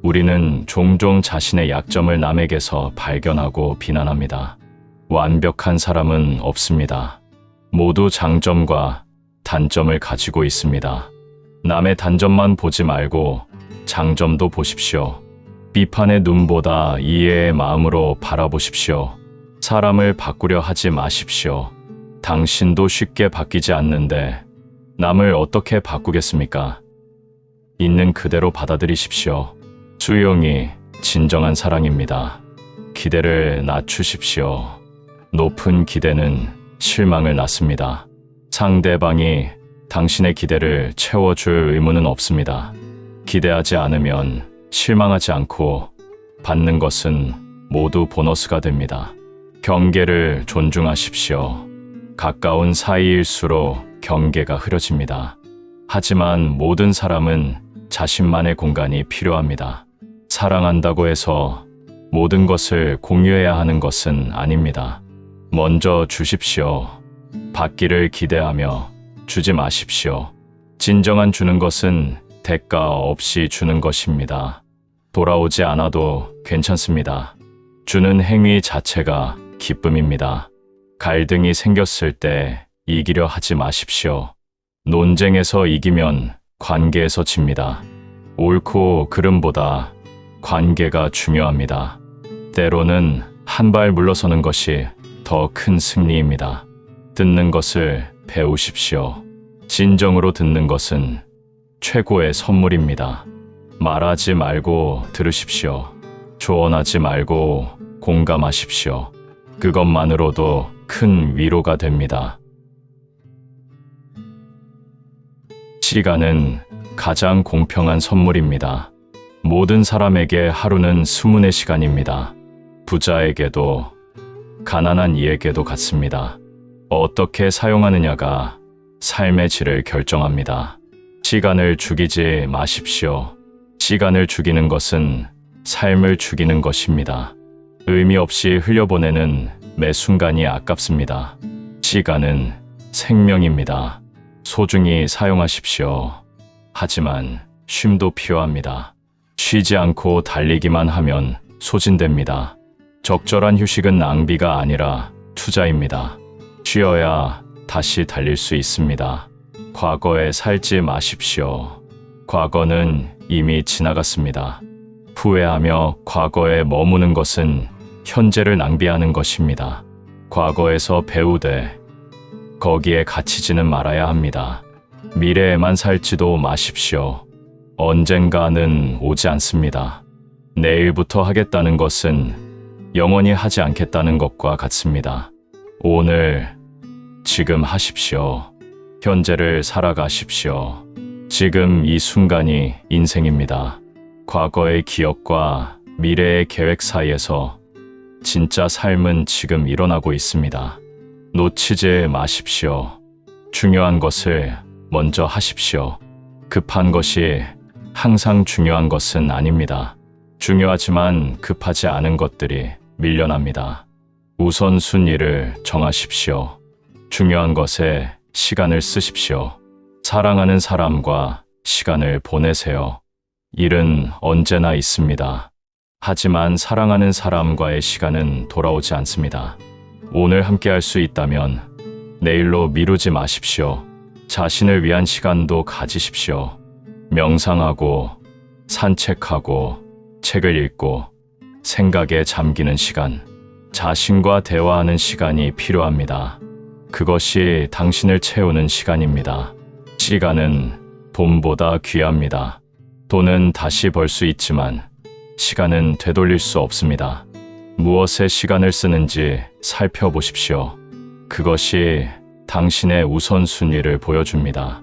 우리는 종종 자신의 약점을 남에게서 발견하고 비난합니다. 완벽한 사람은 없습니다. 모두 장점과 단점을 가지고 있습니다. 남의 단점만 보지 말고 장점도 보십시오. 비판의 눈보다 이해의 마음으로 바라보십시오. 사람을 바꾸려 하지 마십시오. 당신도 쉽게 바뀌지 않는데 남을 어떻게 바꾸겠습니까? 있는 그대로 받아들이십시오. 수용이 진정한 사랑입니다. 기대를 낮추십시오. 높은 기대는 실망을 낳습니다. 상대방이 당신의 기대를 채워줄 의무는 없습니다. 기대하지 않으면 실망하지 않고 받는 것은 모두 보너스가 됩니다. 경계를 존중하십시오. 가까운 사이일수록 경계가 흐려집니다. 하지만 모든 사람은 자신만의 공간이 필요합니다. 사랑한다고 해서 모든 것을 공유해야 하는 것은 아닙니다. 먼저 주십시오. 받기를 기대하며 주지 마십시오. 진정한 주는 것은 대가 없이 주는 것입니다. 돌아오지 않아도 괜찮습니다. 주는 행위 자체가 기쁨입니다. 갈등이 생겼을 때 이기려 하지 마십시오. 논쟁에서 이기면 관계에서 집니다. 옳고 그름보다 관계가 중요합니다. 때로는 한 발 물러서는 것이 더 큰 승리입니다. 듣는 것을 배우십시오. 진정으로 듣는 것은 최고의 선물입니다. 말하지 말고 들으십시오. 조언하지 말고 공감하십시오. 그것만으로도 큰 위로가 됩니다. 시간은 가장 공평한 선물입니다. 모든 사람에게 하루는 20시간입니다. 부자에게도 가난한 이에게도 같습니다. 어떻게 사용하느냐가 삶의 질을 결정합니다. 시간을 죽이지 마십시오. 시간을 죽이는 것은 삶을 죽이는 것입니다. 의미 없이 흘려보내는 매 순간이 아깝습니다. 시간은 생명입니다. 소중히 사용하십시오. 하지만 쉼도 필요합니다. 쉬지 않고 달리기만 하면 소진됩니다. 적절한 휴식은 낭비가 아니라 투자입니다. 쉬어야 다시 달릴 수 있습니다. 과거에 살지 마십시오. 과거는 이미 지나갔습니다. 후회하며 과거에 머무는 것은 현재를 낭비하는 것입니다. 과거에서 배우되 거기에 갇히지는 말아야 합니다. 미래에만 살지도 마십시오. 언젠가는 오지 않습니다. 내일부터 하겠다는 것은 영원히 하지 않겠다는 것과 같습니다. 오늘, 지금 하십시오. 현재를 살아가십시오. 지금 이 순간이 인생입니다. 과거의 기억과 미래의 계획 사이에서 진짜 삶은 지금 일어나고 있습니다. 놓치지 마십시오. 중요한 것을 먼저 하십시오. 급한 것이 항상 중요한 것은 아닙니다. 중요하지만 급하지 않은 것들이 밀려납니다. 우선순위를 정하십시오. 중요한 것에 시간을 쓰십시오. 사랑하는 사람과 시간을 보내세요. 일은 언제나 있습니다. 하지만 사랑하는 사람과의 시간은 돌아오지 않습니다. 오늘 함께 할 수 있다면 내일로 미루지 마십시오. 자신을 위한 시간도 가지십시오. 명상하고 산책하고 책을 읽고 생각에 잠기는 시간, 자신과 대화하는 시간이 필요합니다. 그것이 당신을 채우는 시간입니다. 시간은 돈보다 귀합니다. 돈은 다시 벌 수 있지만 시간은 되돌릴 수 없습니다. 무엇에 시간을 쓰는지 살펴보십시오. 그것이 당신의 우선순위를 보여줍니다.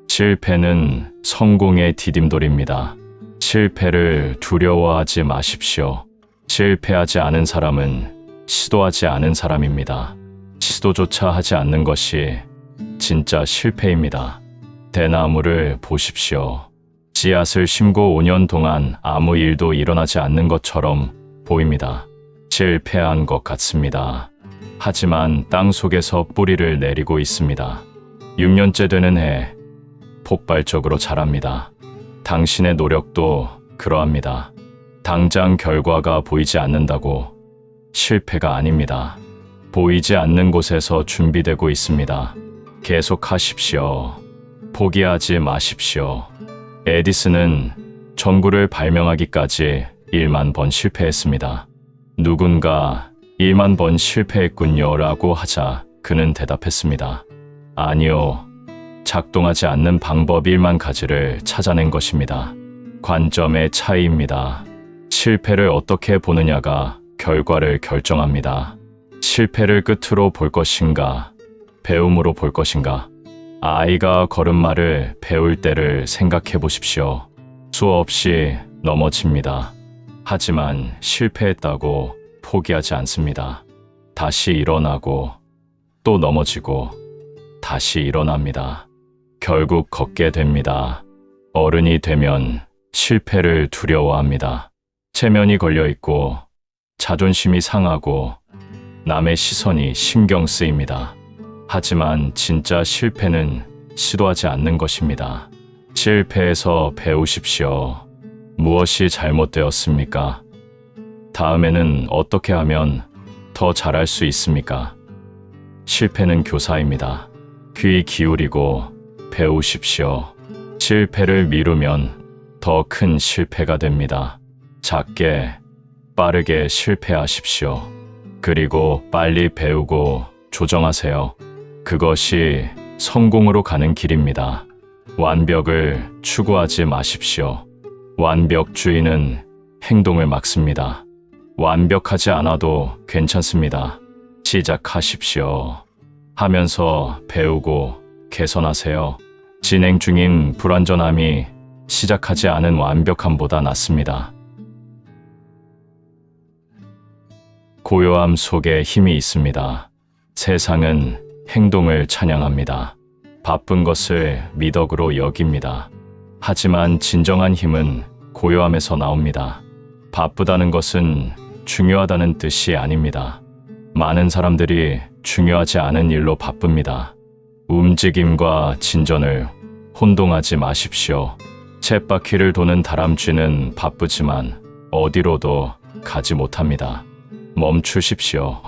실패는 성공의 디딤돌입니다. 실패를 두려워하지 마십시오. 실패하지 않은 사람은 시도하지 않은 사람입니다. 시도조차 하지 않는 것이 진짜 실패입니다. 대나무를 보십시오. 씨앗을 심고 5년 동안 아무 일도 일어나지 않는 것처럼 보입니다. 실패한 것 같습니다. 하지만 땅 속에서 뿌리를 내리고 있습니다. 6년째 되는 해 폭발적으로 자랍니다. 당신의 노력도 그러합니다. 당장 결과가 보이지 않는다고 실패가 아닙니다. 보이지 않는 곳에서 준비되고 있습니다. 계속하십시오. 포기하지 마십시오. 에디슨은 전구를 발명하기까지 1만 번 실패했습니다. 누군가 1만 번 실패했군요 라고 하자 그는 대답했습니다. 아니요. 작동하지 않는 방법 1만 가지를 찾아낸 것입니다. 관점의 차이입니다. 실패를 어떻게 보느냐가 결과를 결정합니다. 실패를 끝으로 볼 것인가, 배움으로 볼 것인가. 아이가 걸음마를 배울 때를 생각해 보십시오. 수없이 넘어집니다. 하지만 실패했다고 포기하지 않습니다. 다시 일어나고 또 넘어지고 다시 일어납니다. 결국 걷게 됩니다. 어른이 되면 실패를 두려워합니다. 체면이 걸려있고 자존심이 상하고 남의 시선이 신경 쓰입니다. 하지만 진짜 실패는 시도하지 않는 것입니다. 실패에서 배우십시오. 무엇이 잘못되었습니까? 다음에는 어떻게 하면 더 잘할 수 있습니까? 실패는 교사입니다. 귀 기울이고 배우십시오. 실패를 미루면 더 큰 실패가 됩니다. 작게, 빠르게 실패하십시오. 그리고 빨리 배우고 조정하세요. 그것이 성공으로 가는 길입니다. 완벽을 추구하지 마십시오. 완벽주의는 행동을 막습니다. 완벽하지 않아도 괜찮습니다. 시작하십시오. 하면서 배우고 개선하세요. 진행 중인 불완전함이 시작하지 않은 완벽함보다 낫습니다. 고요함 속에 힘이 있습니다. 세상은 행동을 찬양합니다. 바쁜 것을 미덕으로 여깁니다. 하지만 진정한 힘은 고요함에서 나옵니다. 바쁘다는 것은 중요하다는 뜻이 아닙니다. 많은 사람들이 중요하지 않은 일로 바쁩니다. 움직임과 진전을 혼동하지 마십시오. 쳇바퀴를 도는 다람쥐는 바쁘지만 어디로도 가지 못합니다. 멈추십시오.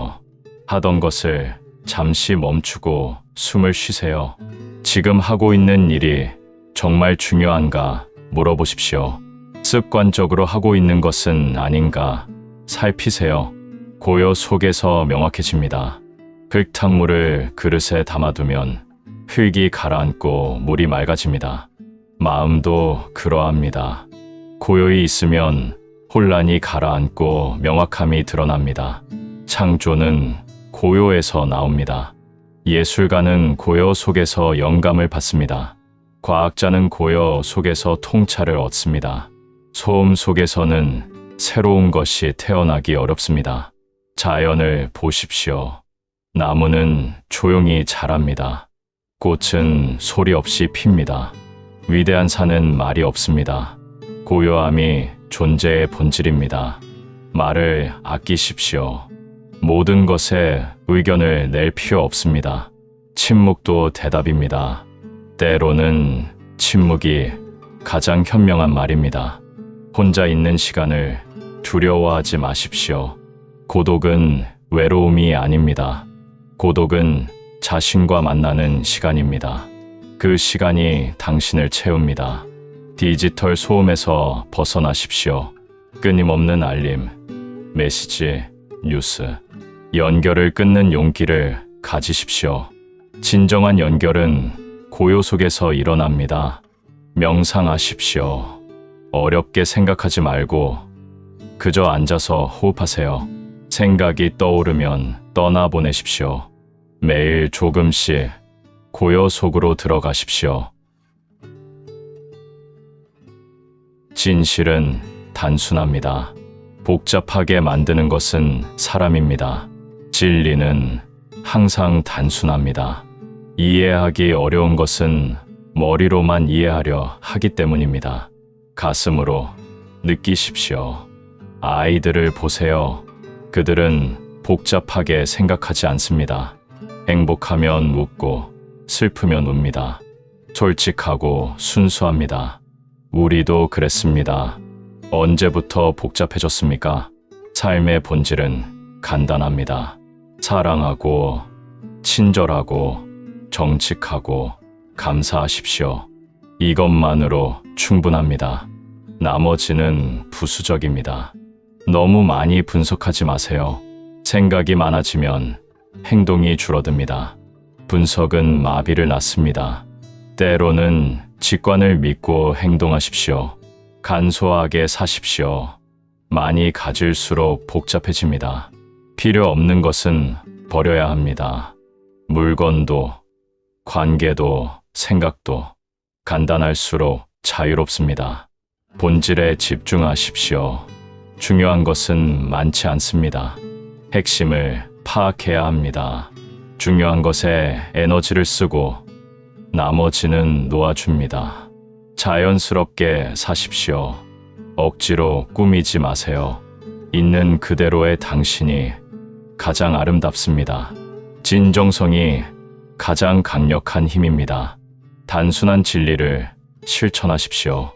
하던 것을 잠시 멈추고 숨을 쉬세요. 지금 하고 있는 일이 정말 중요한가 물어보십시오. 습관적으로 하고 있는 것은 아닌가 살피세요. 고요 속에서 명확해집니다. 흙탕물을 그릇에 담아두면 흙이 가라앉고 물이 맑아집니다. 마음도 그러합니다. 고요히 있으면 혼란이 가라앉고 명확함이 드러납니다. 창조는 고요에서 나옵니다. 예술가는 고요 속에서 영감을 받습니다. 과학자는 고요 속에서 통찰을 얻습니다. 소음 속에서는 새로운 것이 태어나기 어렵습니다. 자연을 보십시오. 나무는 조용히 자랍니다. 꽃은 소리 없이 핍니다. 위대한 산은 말이 없습니다. 고요함이 존재의 본질입니다. 말을 아끼십시오. 모든 것에 의견을 낼 필요 없습니다. 침묵도 대답입니다. 때로는 침묵이 가장 현명한 말입니다. 혼자 있는 시간을 두려워하지 마십시오. 고독은 외로움이 아닙니다. 고독은 자신과 만나는 시간입니다. 그 시간이 당신을 채웁니다. 디지털 소음에서 벗어나십시오. 끊임없는 알림, 메시지, 뉴스, 연결을 끊는 용기를 가지십시오. 진정한 연결은 고요 속에서 일어납니다. 명상하십시오. 어렵게 생각하지 말고 그저 앉아서 호흡하세요. 생각이 떠오르면 떠나보내십시오. 매일 조금씩 고요 속으로 들어가십시오. 진실은 단순합니다. 복잡하게 만드는 것은 사람입니다. 진리는 항상 단순합니다. 이해하기 어려운 것은 머리로만 이해하려 하기 때문입니다. 가슴으로 느끼십시오. 아이들을 보세요. 그들은 복잡하게 생각하지 않습니다. 행복하면 웃고 슬프면 웁니다. 솔직하고 순수합니다. 우리도 그랬습니다. 언제부터 복잡해졌습니까? 삶의 본질은 간단합니다. 사랑하고 친절하고 정직하고 감사하십시오. 이것만으로 충분합니다. 나머지는 부수적입니다. 너무 많이 분석하지 마세요. 생각이 많아지면 행동이 줄어듭니다. 분석은 마비를 낳습니다. 때로는 직관을 믿고 행동하십시오. 간소하게 사십시오. 많이 가질수록 복잡해집니다. 필요 없는 것은 버려야 합니다. 물건도, 관계도, 생각도 간단할수록 자유롭습니다. 본질에 집중하십시오. 중요한 것은 많지 않습니다. 핵심을 파악해야 합니다. 중요한 것에 에너지를 쓰고 나머지는 놓아줍니다. 자연스럽게 사십시오. 억지로 꾸미지 마세요. 있는 그대로의 당신이 가장 아름답습니다. 진정성이 가장 강력한 힘입니다. 단순한 진리를 실천하십시오.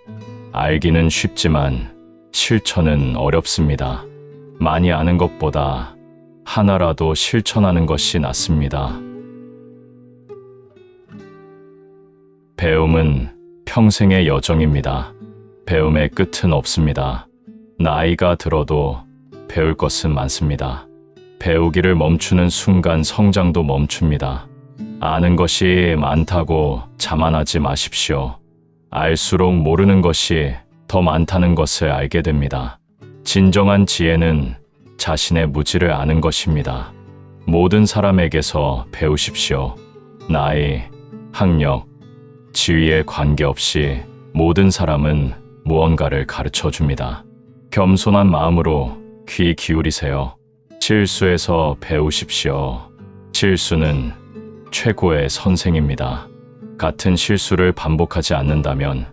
알기는 쉽지만 실천은 어렵습니다. 많이 아는 것보다 하나라도 실천하는 것이 낫습니다. 배움은 평생의 여정입니다. 배움의 끝은 없습니다. 나이가 들어도 배울 것은 많습니다. 배우기를 멈추는 순간 성장도 멈춥니다. 아는 것이 많다고 자만하지 마십시오. 알수록 모르는 것이 더 많다는 것을 알게 됩니다. 진정한 지혜는 자신의 무지를 아는 것입니다. 모든 사람에게서 배우십시오. 나이, 학력, 지위에 관계없이 모든 사람은 무언가를 가르쳐 줍니다. 겸손한 마음으로 귀 기울이세요. 실수에서 배우십시오. 실수는 최고의 선생입니다. 같은 실수를 반복하지 않는다면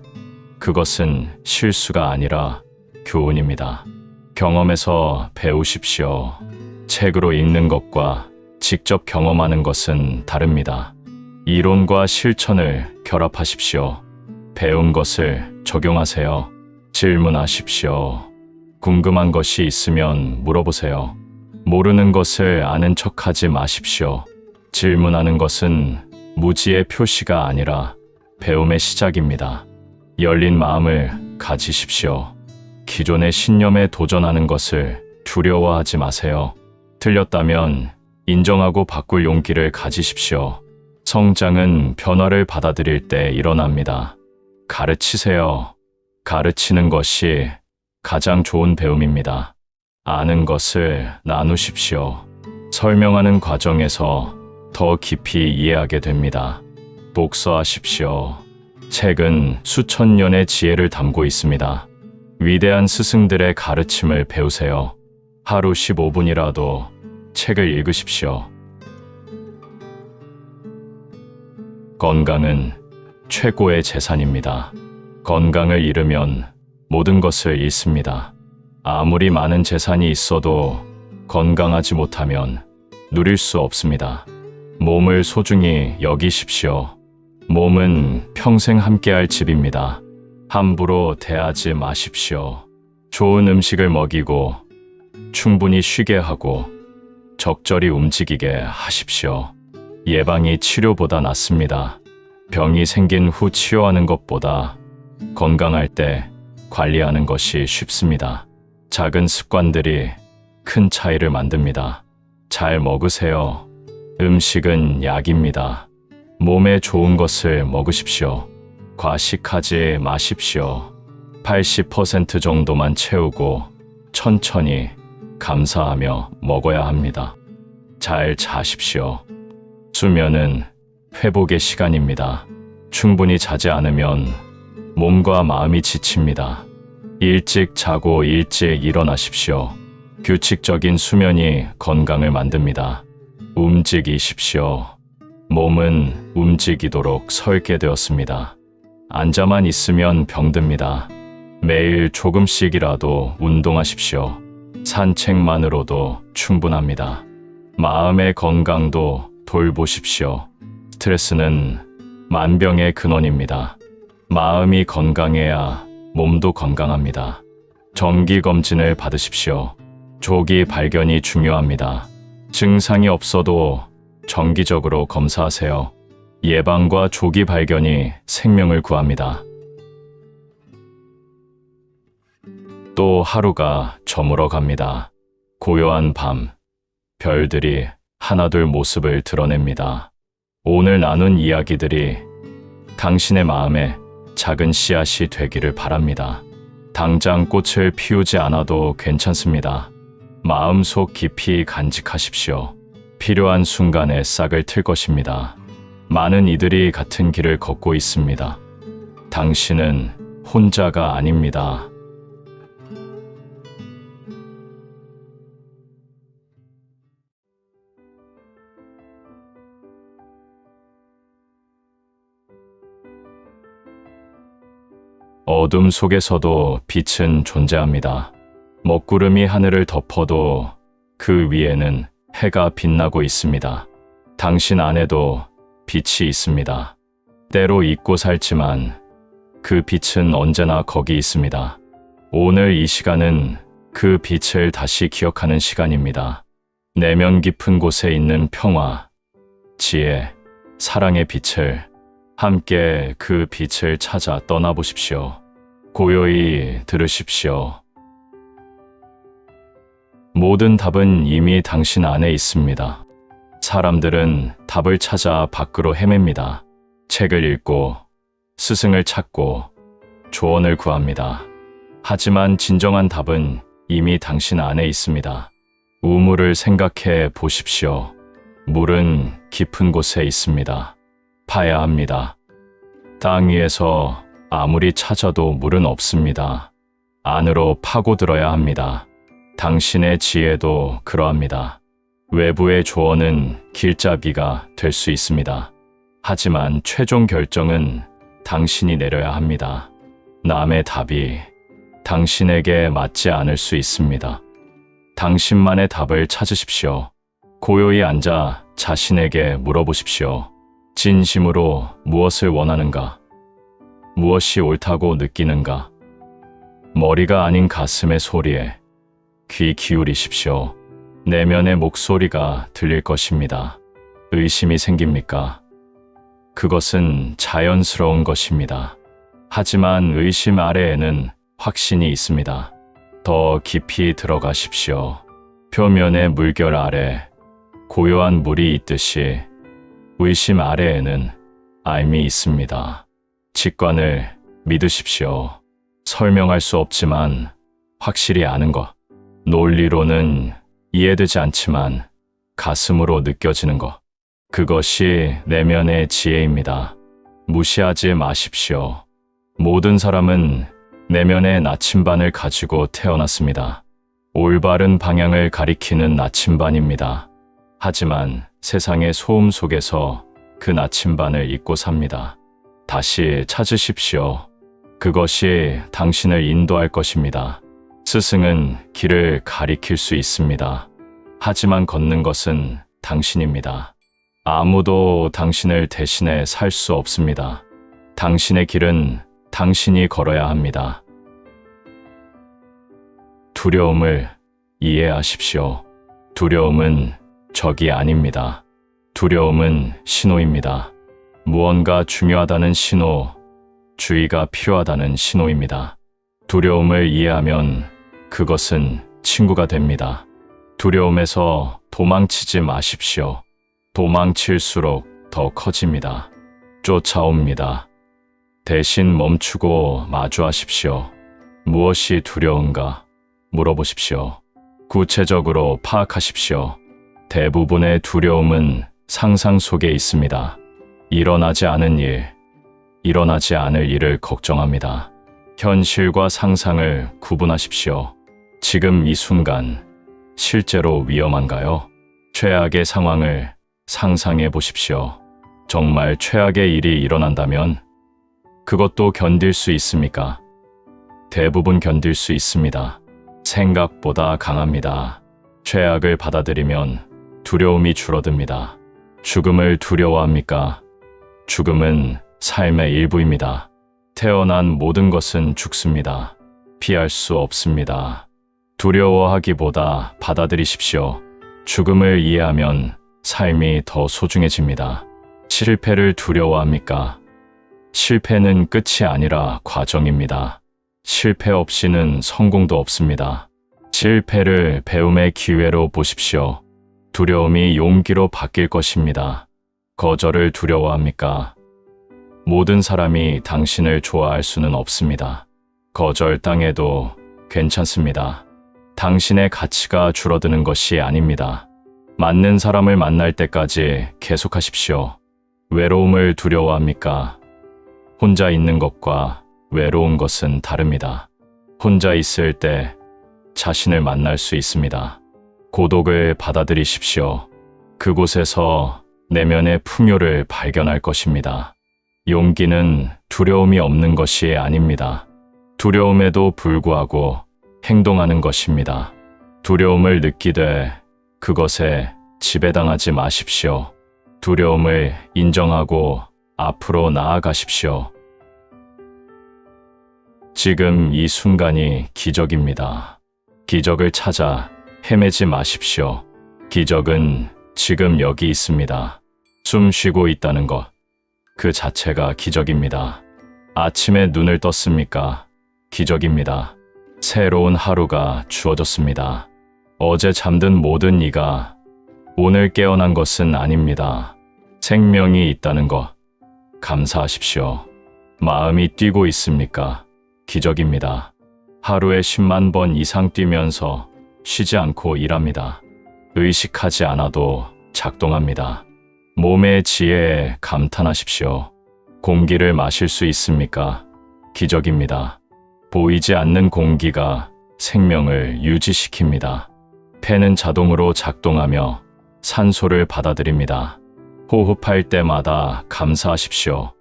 그것은 실수가 아니라 교훈입니다. 경험에서 배우십시오. 책으로 읽는 것과 직접 경험하는 것은 다릅니다. 이론과 실천을 결합하십시오. 배운 것을 적용하세요. 질문하십시오. 궁금한 것이 있으면 물어보세요. 모르는 것을 아는 척하지 마십시오. 질문하는 것은 무지의 표시가 아니라 배움의 시작입니다. 열린 마음을 가지십시오. 기존의 신념에 도전하는 것을 두려워하지 마세요. 틀렸다면 인정하고 바꿀 용기를 가지십시오. 성장은 변화를 받아들일 때 일어납니다. 가르치세요. 가르치는 것이 가장 좋은 배움입니다. 아는 것을 나누십시오. 설명하는 과정에서 더 깊이 이해하게 됩니다. 복서하십시오. 책은 수천 년의 지혜를 담고 있습니다. 위대한 스승들의 가르침을 배우세요. 하루 15분이라도 책을 읽으십시오. 건강은 최고의 재산입니다. 건강을 잃으면 모든 것을 잃습니다. 아무리 많은 재산이 있어도 건강하지 못하면 누릴 수 없습니다. 몸을 소중히 여기십시오. 몸은 평생 함께할 집입니다. 함부로 대하지 마십시오. 좋은 음식을 먹이고 충분히 쉬게 하고 적절히 움직이게 하십시오. 예방이 치료보다 낫습니다. 병이 생긴 후 치료하는 것보다 건강할 때 관리하는 것이 쉽습니다. 작은 습관들이 큰 차이를 만듭니다. 잘 먹으세요. 음식은 약입니다. 몸에 좋은 것을 먹으십시오. 과식하지 마십시오. 80% 정도만 채우고 천천히 감사하며 먹어야 합니다. 잘 자십시오. 수면은 회복의 시간입니다. 충분히 자지 않으면 몸과 마음이 지칩니다. 일찍 자고 일찍 일어나십시오. 규칙적인 수면이 건강을 만듭니다. 움직이십시오. 몸은 움직이도록 설계되었습니다. 앉아만 있으면 병듭니다. 매일 조금씩이라도 운동하십시오. 산책만으로도 충분합니다. 마음의 건강도 돌보십시오. 스트레스는 만병의 근원입니다. 마음이 건강해야 몸도 건강합니다. 정기검진을 받으십시오. 조기 발견이 중요합니다. 증상이 없어도 정기적으로 검사하세요. 예방과 조기 발견이 생명을 구합니다. 또 하루가 저물어 갑니다. 고요한 밤, 별들이 하나둘 모습을 드러냅니다. 오늘 나눈 이야기들이 당신의 마음에 작은 씨앗이 되기를 바랍니다. 당장 꽃을 피우지 않아도 괜찮습니다. 마음속 깊이 간직하십시오. 필요한 순간에 싹을 틀 것입니다. 많은 이들이 같은 길을 걷고 있습니다. 당신은 혼자가 아닙니다. 어둠 속에서도 빛은 존재합니다. 먹구름이 하늘을 덮어도 그 위에는 해가 빛나고 있습니다. 당신 안에도 빛이 있습니다. 때로 잊고 살지만 그 빛은 언제나 거기 있습니다. 오늘 이 시간은 그 빛을 다시 기억하는 시간입니다. 내면 깊은 곳에 있는 평화, 지혜, 사랑의 빛을 함께 그 빛을 찾아 떠나보십시오. 고요히 들으십시오. 모든 답은 이미 당신 안에 있습니다. 사람들은 답을 찾아 밖으로 헤맵니다. 책을 읽고, 스승을 찾고, 조언을 구합니다. 하지만 진정한 답은 이미 당신 안에 있습니다. 우물을 생각해 보십시오. 물은 깊은 곳에 있습니다. 파야 합니다. 땅 위에서 아무리 찾아도 물은 없습니다. 안으로 파고들어야 합니다. 당신의 지혜도 그러합니다. 외부의 조언은 길잡이가 될 수 있습니다. 하지만 최종 결정은 당신이 내려야 합니다. 남의 답이 당신에게 맞지 않을 수 있습니다. 당신만의 답을 찾으십시오. 고요히 앉아 자신에게 물어보십시오. 진심으로 무엇을 원하는가? 무엇이 옳다고 느끼는가? 머리가 아닌 가슴의 소리에 귀 기울이십시오. 내면의 목소리가 들릴 것입니다. 의심이 생깁니까? 그것은 자연스러운 것입니다. 하지만 의심 아래에는 확신이 있습니다. 더 깊이 들어가십시오. 표면의 물결 아래 고요한 물이 있듯이 의심 아래에는 알미 있습니다. 직관을 믿으십시오. 설명할 수 없지만 확실히 아는 것. 논리로는 이해되지 않지만 가슴으로 느껴지는 것. 그것이 내면의 지혜입니다. 무시하지 마십시오. 모든 사람은 내면의 나침반을 가지고 태어났습니다. 올바른 방향을 가리키는 나침반입니다. 하지만 세상의 소음 속에서 그 나침반을 잊고 삽니다. 다시 찾으십시오. 그것이 당신을 인도할 것입니다. 스승은 길을 가리킬 수 있습니다. 하지만 걷는 것은 당신입니다. 아무도 당신을 대신해 살 수 없습니다. 당신의 길은 당신이 걸어야 합니다. 두려움을 이해하십시오. 두려움은 적이 아닙니다. 두려움은 신호입니다. 무언가 중요하다는 신호, 주의가 필요하다는 신호입니다. 두려움을 이해하면 그것은 친구가 됩니다. 두려움에서 도망치지 마십시오. 도망칠수록 더 커집니다. 쫓아옵니다. 대신 멈추고 마주하십시오. 무엇이 두려운가 물어보십시오. 구체적으로 파악하십시오. 대부분의 두려움은 상상 속에 있습니다. 일어나지 않은 일, 일어나지 않을 일을 걱정합니다. 현실과 상상을 구분하십시오. 지금 이 순간 실제로 위험한가요? 최악의 상황을 상상해 보십시오. 정말 최악의 일이 일어난다면 그것도 견딜 수 있습니까? 대부분 견딜 수 있습니다. 생각보다 강합니다. 최악을 받아들이면 두려움이 줄어듭니다. 죽음을 두려워합니까? 죽음은 삶의 일부입니다. 태어난 모든 것은 죽습니다. 피할 수 없습니다. 두려워하기보다 받아들이십시오. 죽음을 이해하면 삶이 더 소중해집니다. 실패를 두려워합니까? 실패는 끝이 아니라 과정입니다. 실패 없이는 성공도 없습니다. 실패를 배움의 기회로 보십시오. 두려움이 용기로 바뀔 것입니다. 거절을 두려워합니까? 모든 사람이 당신을 좋아할 수는 없습니다. 거절당해도 괜찮습니다. 당신의 가치가 줄어드는 것이 아닙니다. 맞는 사람을 만날 때까지 계속하십시오. 외로움을 두려워합니까? 혼자 있는 것과 외로운 것은 다릅니다. 혼자 있을 때 자신을 만날 수 있습니다. 고독을 받아들이십시오. 그곳에서 내면의 풍요를 발견할 것입니다. 용기는 두려움이 없는 것이 아닙니다. 두려움에도 불구하고 행동하는 것입니다. 두려움을 느끼되 그것에 지배당하지 마십시오. 두려움을 인정하고 앞으로 나아가십시오. 지금 이 순간이 기적입니다. 기적을 찾아 헤매지 마십시오. 기적은 지금 여기 있습니다. 숨 쉬고 있다는 것, 그 자체가 기적입니다. 아침에 눈을 떴습니까? 기적입니다. 새로운 하루가 주어졌습니다. 어제 잠든 모든 이가 오늘 깨어난 것은 아닙니다. 생명이 있다는 것 감사하십시오. 마음이 뛰고 있습니까? 기적입니다. 하루에 10만 번 이상 뛰면서 쉬지 않고 일합니다. 의식하지 않아도 작동합니다. 몸의 지혜에 감탄하십시오. 공기를 마실 수 있습니까? 기적입니다. 보이지 않는 공기가 생명을 유지시킵니다. 폐는 자동으로 작동하며 산소를 받아들입니다. 호흡할 때마다 감사하십시오.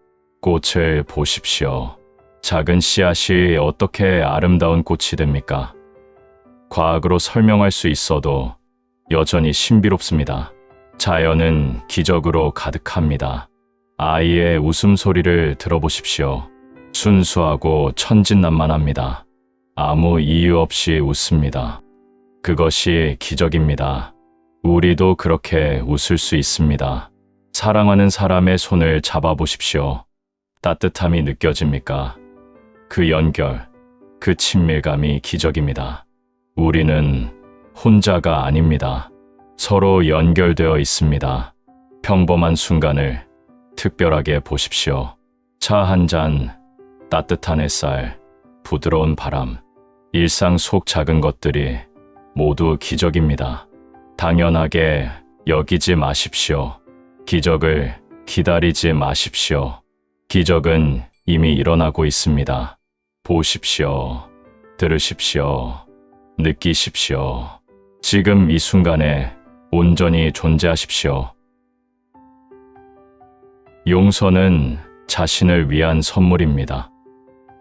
꽃을 보십시오. 작은 씨앗이 어떻게 아름다운 꽃이 됩니까? 과학으로 설명할 수 있어도 여전히 신비롭습니다. 자연은 기적으로 가득합니다. 아이의 웃음소리를 들어보십시오. 순수하고 천진난만합니다. 아무 이유 없이 웃습니다. 그것이 기적입니다. 우리도 그렇게 웃을 수 있습니다. 사랑하는 사람의 손을 잡아보십시오. 따뜻함이 느껴집니까? 그 연결, 그 친밀감이 기적입니다. 우리는 혼자가 아닙니다. 서로 연결되어 있습니다. 평범한 순간을 특별하게 보십시오. 차 한 잔, 따뜻한 햇살, 부드러운 바람, 일상 속 작은 것들이 모두 기적입니다. 당연하게 여기지 마십시오. 기적을 기다리지 마십시오. 기적은 이미 일어나고 있습니다. 보십시오. 들으십시오. 느끼십시오. 지금 이 순간에 온전히 존재하십시오. 용서는 자신을 위한 선물입니다.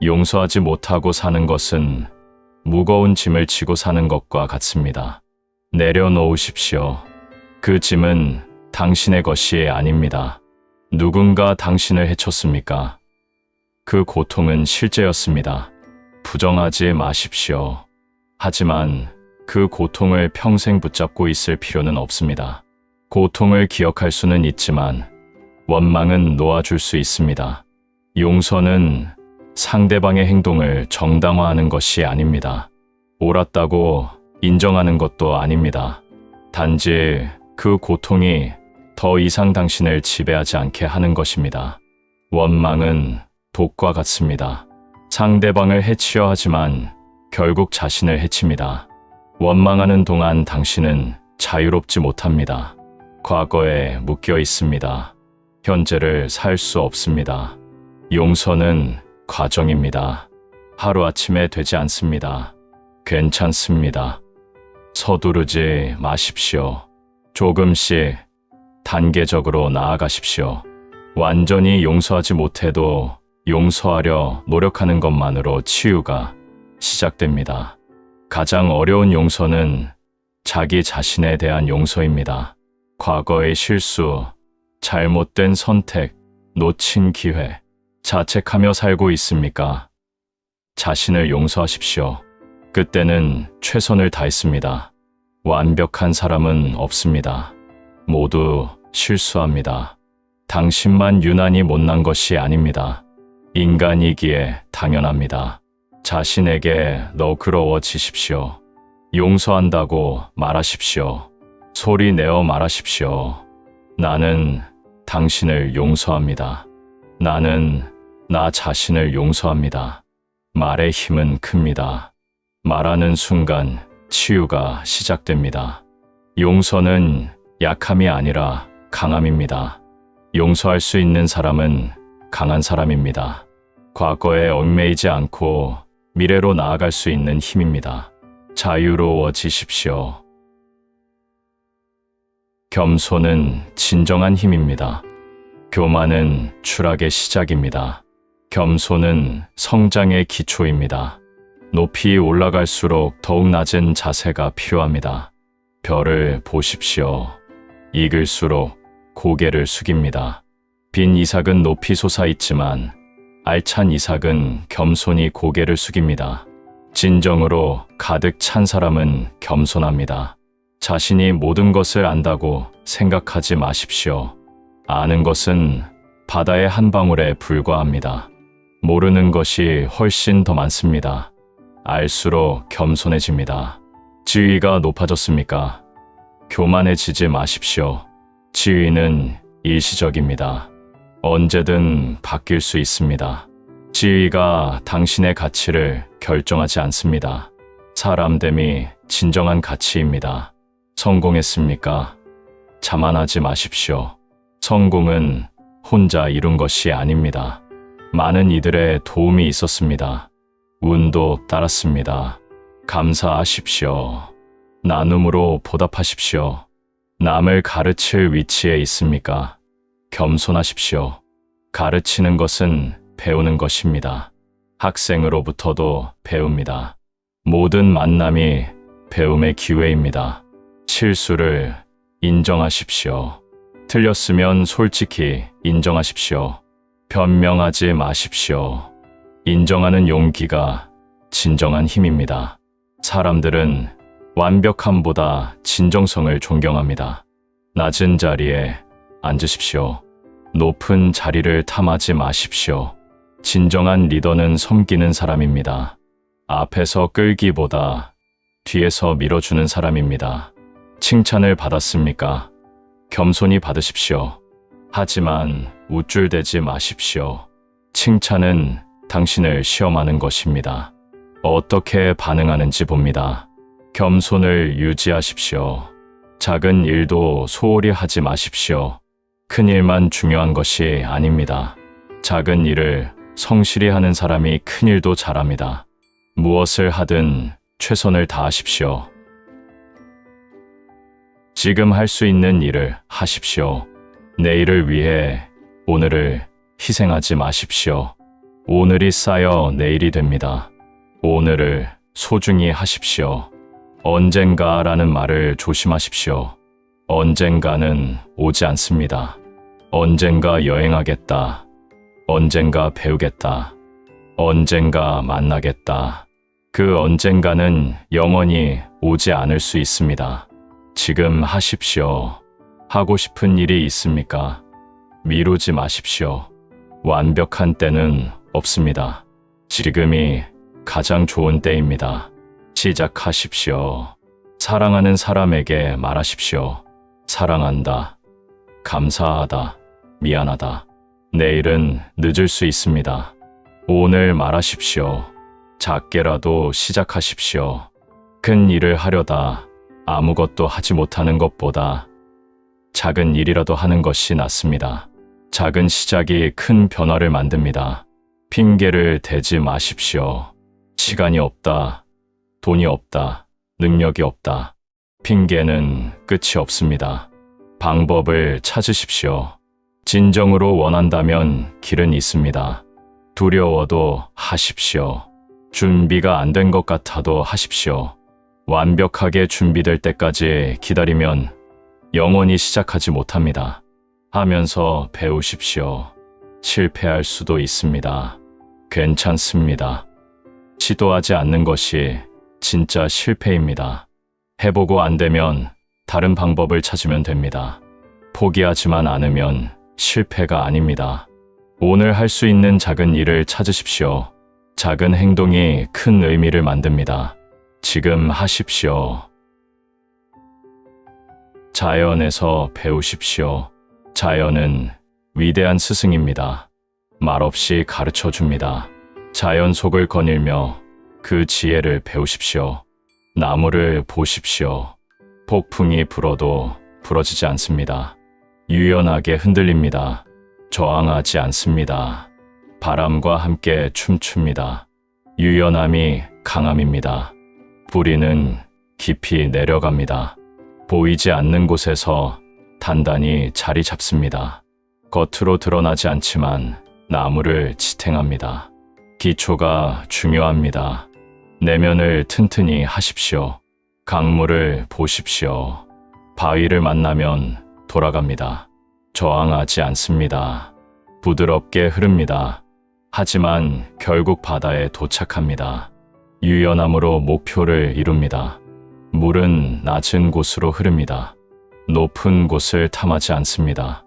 용서하지 못하고 사는 것은 무거운 짐을 지고 사는 것과 같습니다. 내려놓으십시오. 그 짐은 당신의 것이 아닙니다. 누군가 당신을 해쳤습니까? 그 고통은 실제였습니다. 부정하지 마십시오. 하지만 그 고통을 평생 붙잡고 있을 필요는 없습니다. 고통을 기억할 수는 있지만 원망은 놓아줄 수 있습니다. 용서는 상대방의 행동을 정당화하는 것이 아닙니다. 옳았다고 인정하는 것도 아닙니다. 단지 그 고통이 더 이상 당신을 지배하지 않게 하는 것입니다. 원망은 독과 같습니다. 상대방을 해치려 하지만 결국 자신을 해칩니다. 원망하는 동안 당신은 자유롭지 못합니다. 과거에 묶여 있습니다. 현재를 살 수 없습니다. 용서는 과정입니다. 하루아침에 되지 않습니다. 괜찮습니다. 서두르지 마십시오. 조금씩 단계적으로 나아가십시오. 완전히 용서하지 못해도 용서하려 노력하는 것만으로 치유가 시작됩니다. 가장 어려운 용서는 자기 자신에 대한 용서입니다. 과거의 실수, 잘못된 선택, 놓친 기회, 자책하며 살고 있습니까? 자신을 용서하십시오. 그때는 최선을 다했습니다. 완벽한 사람은 없습니다. 모두 실수합니다. 당신만 유난히 못난 것이 아닙니다. 인간이기에 당연합니다. 자신에게 너그러워지십시오. 용서한다고 말하십시오. 소리 내어 말하십시오. 나는 당신을 용서합니다. 나는 나 자신을 용서합니다. 말의 힘은 큽니다. 말하는 순간 치유가 시작됩니다. 용서는 약함이 아니라 강함입니다. 용서할 수 있는 사람은 강한 사람입니다. 과거에 얽매이지 않고 미래로 나아갈 수 있는 힘입니다. 자유로워지십시오. 겸손은 진정한 힘입니다. 교만은 추락의 시작입니다. 겸손은 성장의 기초입니다. 높이 올라갈수록 더욱 낮은 자세가 필요합니다. 별을 보십시오. 익을수록 고개를 숙입니다. 빈 이삭은 높이 솟아있지만 알찬 이삭은 겸손히 고개를 숙입니다. 진정으로 가득 찬 사람은 겸손합니다. 자신이 모든 것을 안다고 생각하지 마십시오. 아는 것은 바다의 한 방울에 불과합니다. 모르는 것이 훨씬 더 많습니다. 알수록 겸손해집니다. 지위가 높아졌습니까? 교만해지지 마십시오. 지위는 일시적입니다. 언제든 바뀔 수 있습니다. 지위가 당신의 가치를 결정하지 않습니다. 사람됨이 진정한 가치입니다. 성공했습니까? 자만하지 마십시오. 성공은 혼자 이룬 것이 아닙니다. 많은 이들의 도움이 있었습니다. 운도 따랐습니다. 감사하십시오. 나눔으로 보답하십시오. 남을 가르칠 위치에 있습니까? 겸손하십시오. 가르치는 것은 배우는 것입니다. 학생으로부터도 배웁니다. 모든 만남이 배움의 기회입니다. 실수를 인정하십시오. 틀렸으면 솔직히 인정하십시오. 변명하지 마십시오. 인정하는 용기가 진정한 힘입니다. 사람들은 완벽함보다 진정성을 존경합니다. 낮은 자리에 앉으십시오. 높은 자리를 탐하지 마십시오. 진정한 리더는 섬기는 사람입니다. 앞에서 끌기보다 뒤에서 밀어주는 사람입니다. 칭찬을 받았습니까? 겸손히 받으십시오. 하지만 우쭐대지 마십시오. 칭찬은 당신을 시험하는 것입니다. 어떻게 반응하는지 봅니다. 겸손을 유지하십시오. 작은 일도 소홀히 하지 마십시오. 큰 일만 중요한 것이 아닙니다. 작은 일을 성실히 하는 사람이 큰 일도 잘합니다. 무엇을 하든 최선을 다하십시오. 지금 할 수 있는 일을 하십시오. 내일을 위해 오늘을 희생하지 마십시오. 오늘이 쌓여 내일이 됩니다. 오늘을 소중히 하십시오. 언젠가라는 말을 조심하십시오. 언젠가는 오지 않습니다. 언젠가 여행하겠다. 언젠가 배우겠다. 언젠가 만나겠다. 그 언젠가는 영원히 오지 않을 수 있습니다. 지금 하십시오. 하고 싶은 일이 있습니까? 미루지 마십시오. 완벽한 때는 없습니다. 지금이 가장 좋은 때입니다. 시작하십시오. 사랑하는 사람에게 말하십시오. 사랑한다. 감사하다. 미안하다. 내일은 늦을 수 있습니다. 오늘 말하십시오. 작게라도 시작하십시오. 큰 일을 하려다 아무것도 하지 못하는 것보다 작은 일이라도 하는 것이 낫습니다. 작은 시작이 큰 변화를 만듭니다. 핑계를 대지 마십시오. 시간이 없다. 돈이 없다. 능력이 없다. 핑계는 끝이 없습니다. 방법을 찾으십시오. 진정으로 원한다면 길은 있습니다. 두려워도 하십시오. 준비가 안 된 것 같아도 하십시오. 완벽하게 준비될 때까지 기다리면 영원히 시작하지 못합니다. 하면서 배우십시오. 실패할 수도 있습니다. 괜찮습니다. 시도하지 않는 것이 진짜 실패입니다. 해보고 안 되면 다른 방법을 찾으면 됩니다. 포기하지만 않으면 실패가 아닙니다. 오늘 할 수 있는 작은 일을 찾으십시오. 작은 행동이 큰 의미를 만듭니다. 지금 하십시오. 자연에서 배우십시오. 자연은 위대한 스승입니다. 말없이 가르쳐 줍니다. 자연 속을 거닐며 그 지혜를 배우십시오. 나무를 보십시오. 폭풍이 불어도 부러지지 않습니다. 유연하게 흔들립니다. 저항하지 않습니다. 바람과 함께 춤춥니다. 유연함이 강함입니다. 뿌리는 깊이 내려갑니다. 보이지 않는 곳에서 단단히 자리 잡습니다. 겉으로 드러나지 않지만 나무를 지탱합니다. 기초가 중요합니다. 내면을 튼튼히 하십시오. 강물을 보십시오. 바위를 만나면 돌아갑니다. 저항하지 않습니다. 부드럽게 흐릅니다. 하지만 결국 바다에 도착합니다. 유연함으로 목표를 이룹니다. 물은 낮은 곳으로 흐릅니다. 높은 곳을 탐하지 않습니다.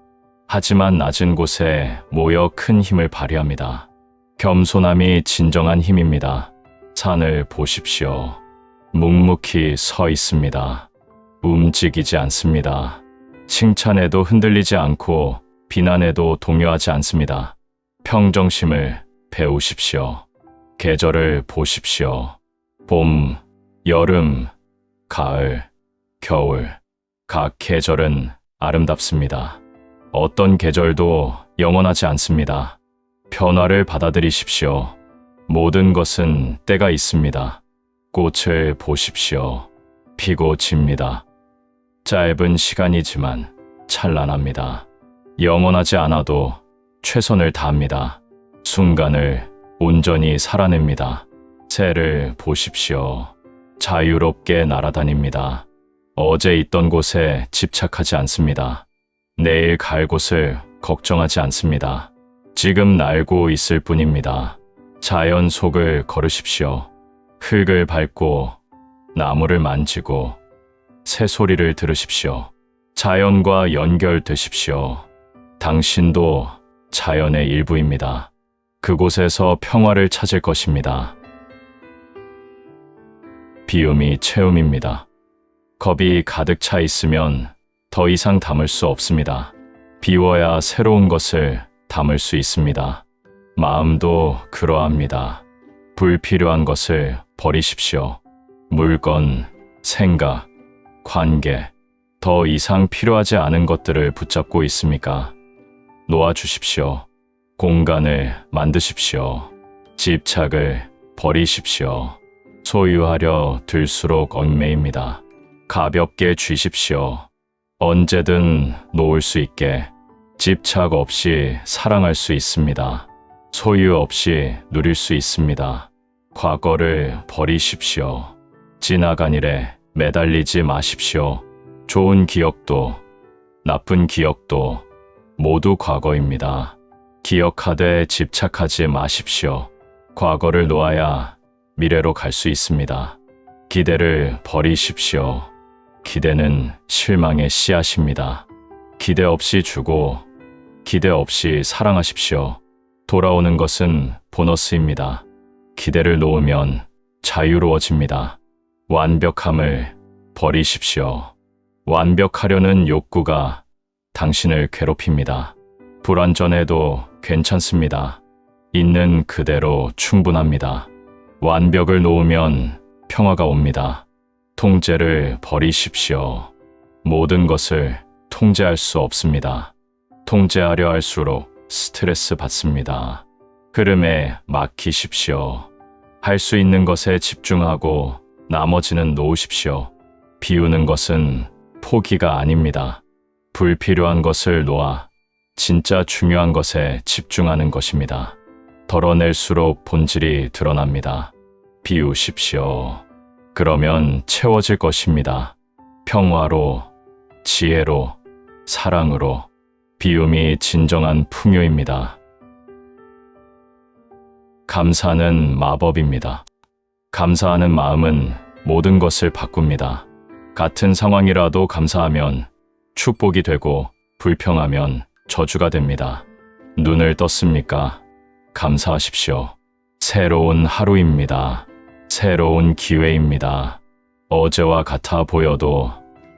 하지만 낮은 곳에 모여 큰 힘을 발휘합니다. 겸손함이 진정한 힘입니다. 산을 보십시오. 묵묵히 서 있습니다. 움직이지 않습니다. 칭찬에도 흔들리지 않고 비난에도 동요하지 않습니다. 평정심을 배우십시오. 계절을 보십시오. 봄, 여름, 가을, 겨울. 각 계절은 아름답습니다. 어떤 계절도 영원하지 않습니다. 변화를 받아들이십시오. 모든 것은 때가 있습니다. 꽃을 보십시오. 피고 집니다. 짧은 시간이지만 찬란합니다. 영원하지 않아도 최선을 다합니다. 순간을 온전히 살아냅니다. 새를 보십시오. 자유롭게 날아다닙니다. 어제 있던 곳에 집착하지 않습니다. 내일 갈 곳을 걱정하지 않습니다. 지금 날고 있을 뿐입니다. 자연 속을 걸으십시오. 흙을 밟고 나무를 만지고 새소리를 들으십시오. 자연과 연결되십시오. 당신도 자연의 일부입니다. 그곳에서 평화를 찾을 것입니다. 비움이 체험입니다. 겁이 가득 차 있으면 더 이상 담을 수 없습니다. 비워야 새로운 것을 담을 수 있습니다. 마음도 그러합니다. 불필요한 것을 버리십시오. 물건, 생각, 관계, 더 이상 필요하지 않은 것들을 붙잡고 있습니까? 놓아주십시오. 공간을 만드십시오. 집착을 버리십시오. 소유하려 들수록 얽매입니다. 가볍게 쥐십시오. 언제든 놓을 수 있게. 집착 없이 사랑할 수 있습니다. 소유 없이 누릴 수 있습니다. 과거를 버리십시오. 지나간 일에 매달리지 마십시오. 좋은 기억도 나쁜 기억도 모두 과거입니다. 기억하되 집착하지 마십시오. 과거를 놓아야 미래로 갈 수 있습니다. 기대를 버리십시오. 기대는 실망의 씨앗입니다. 기대 없이 주고 기대 없이 사랑하십시오. 돌아오는 것은 보너스입니다. 기대를 놓으면 자유로워집니다. 완벽함을 버리십시오. 완벽하려는 욕구가 당신을 괴롭힙니다. 불완전해도 괜찮습니다. 있는 그대로 충분합니다. 완벽을 놓으면 평화가 옵니다. 통제를 버리십시오. 모든 것을 통제할 수 없습니다. 통제하려 할수록 스트레스 받습니다. 흐름에 맡기십시오. 할 수 있는 것에 집중하고 나머지는 놓으십시오. 비우는 것은 포기가 아닙니다. 불필요한 것을 놓아 진짜 중요한 것에 집중하는 것입니다. 덜어낼수록 본질이 드러납니다. 비우십시오. 그러면 채워질 것입니다. 평화로, 지혜로, 사랑으로. 비움이 진정한 풍요입니다. 감사는 마법입니다. 감사하는 마음은 모든 것을 바꿉니다. 같은 상황이라도 감사하면 축복이 되고 불평하면 저주가 됩니다. 눈을 떴습니까? 감사하십시오. 새로운 하루입니다. 새로운 기회입니다. 어제와 같아 보여도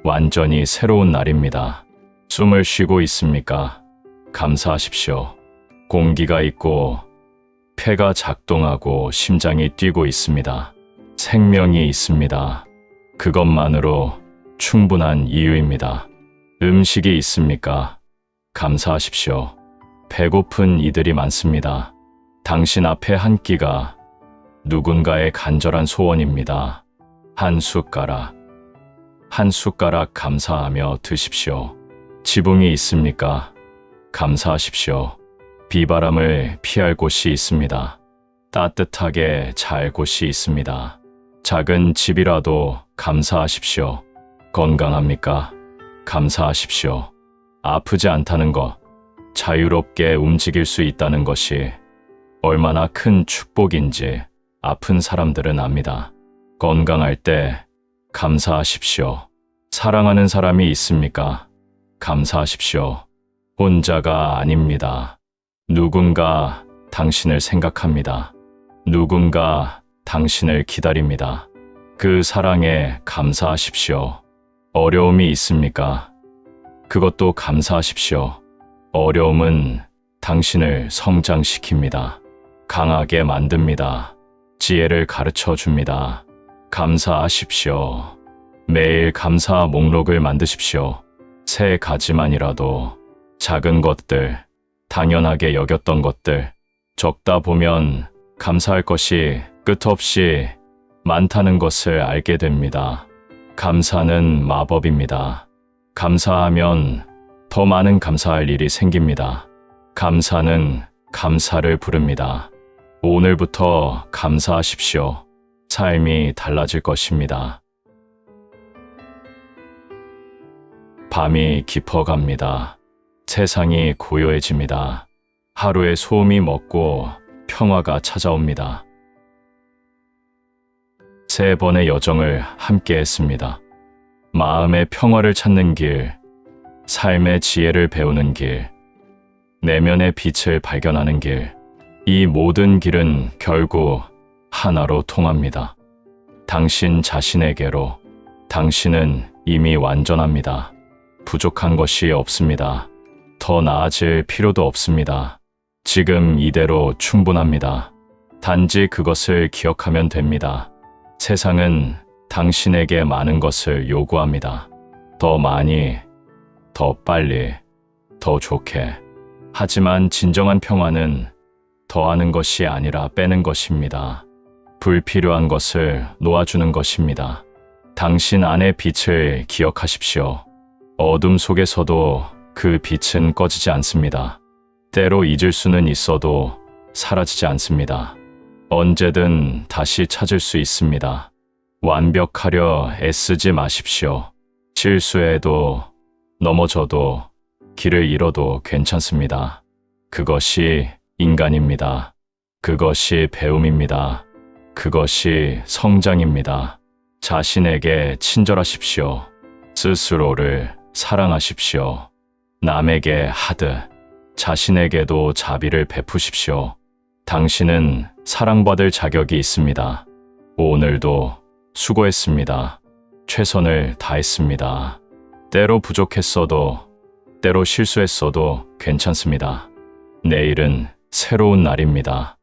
완전히 새로운 날입니다. 숨을 쉬고 있습니까? 감사하십시오. 공기가 있고 폐가 작동하고 심장이 뛰고 있습니다. 생명이 있습니다. 그것만으로 충분한 이유입니다. 음식이 있습니까? 감사하십시오. 배고픈 이들이 많습니다. 당신 앞에 한 끼가 누군가의 간절한 소원입니다. 한 숟가락, 한 숟가락 감사하며 드십시오. 지붕이 있습니까? 감사하십시오. 비바람을 피할 곳이 있습니다. 따뜻하게 잘 곳이 있습니다. 작은 집이라도 감사하십시오. 건강합니까? 감사하십시오. 아프지 않다는 것, 자유롭게 움직일 수 있다는 것이 얼마나 큰 축복인지 아픈 사람들은 압니다. 건강할 때 감사하십시오. 사랑하는 사람이 있습니까? 감사하십시오. 혼자가 아닙니다. 누군가 당신을 생각합니다. 누군가 당신을 기다립니다. 그 사랑에 감사하십시오. 어려움이 있습니까? 그것도 감사하십시오. 어려움은 당신을 성장시킵니다. 강하게 만듭니다. 지혜를 가르쳐 줍니다. 감사하십시오. 매일 감사 목록을 만드십시오. 세 가지만이라도 작은 것들, 당연하게 여겼던 것들, 적다 보면 감사할 것이 끝없이 많다는 것을 알게 됩니다. 감사는 마법입니다. 감사하면 더 많은 감사할 일이 생깁니다. 감사는 감사를 부릅니다. 오늘부터 감사하십시오. 삶이 달라질 것입니다. 밤이 깊어갑니다. 세상이 고요해집니다. 하루의 소음이 멎고 평화가 찾아옵니다. 3번의 여정을 함께 했습니다. 마음의 평화를 찾는 길, 삶의 지혜를 배우는 길, 내면의 빛을 발견하는 길, 이 모든 길은 결국 하나로 통합니다. 당신 자신에게로. 당신은 이미 완전합니다. 부족한 것이 없습니다. 더 나아질 필요도 없습니다. 지금 이대로 충분합니다. 단지 그것을 기억하면 됩니다. 세상은 당신에게 많은 것을 요구합니다. 더 많이, 더 빨리, 더 좋게. 하지만 진정한 평화는 더하는 것이 아니라 빼는 것입니다. 불필요한 것을 놓아주는 것입니다. 당신 안의 빛을 기억하십시오. 어둠 속에서도 그 빛은 꺼지지 않습니다. 때로 잊을 수는 있어도 사라지지 않습니다. 언제든 다시 찾을 수 있습니다. 완벽하려 애쓰지 마십시오. 실수해도 넘어져도 길을 잃어도 괜찮습니다. 그것이 인간입니다. 그것이 배움입니다. 그것이 성장입니다. 자신에게 친절하십시오. 스스로를 사랑하십시오. 남에게 하듯 자신에게도 자비를 베푸십시오. 당신은 사랑받을 자격이 있습니다. 오늘도 수고했습니다. 최선을 다했습니다. 때로 부족했어도, 때로 실수했어도 괜찮습니다. 내일은 새로운 날입니다.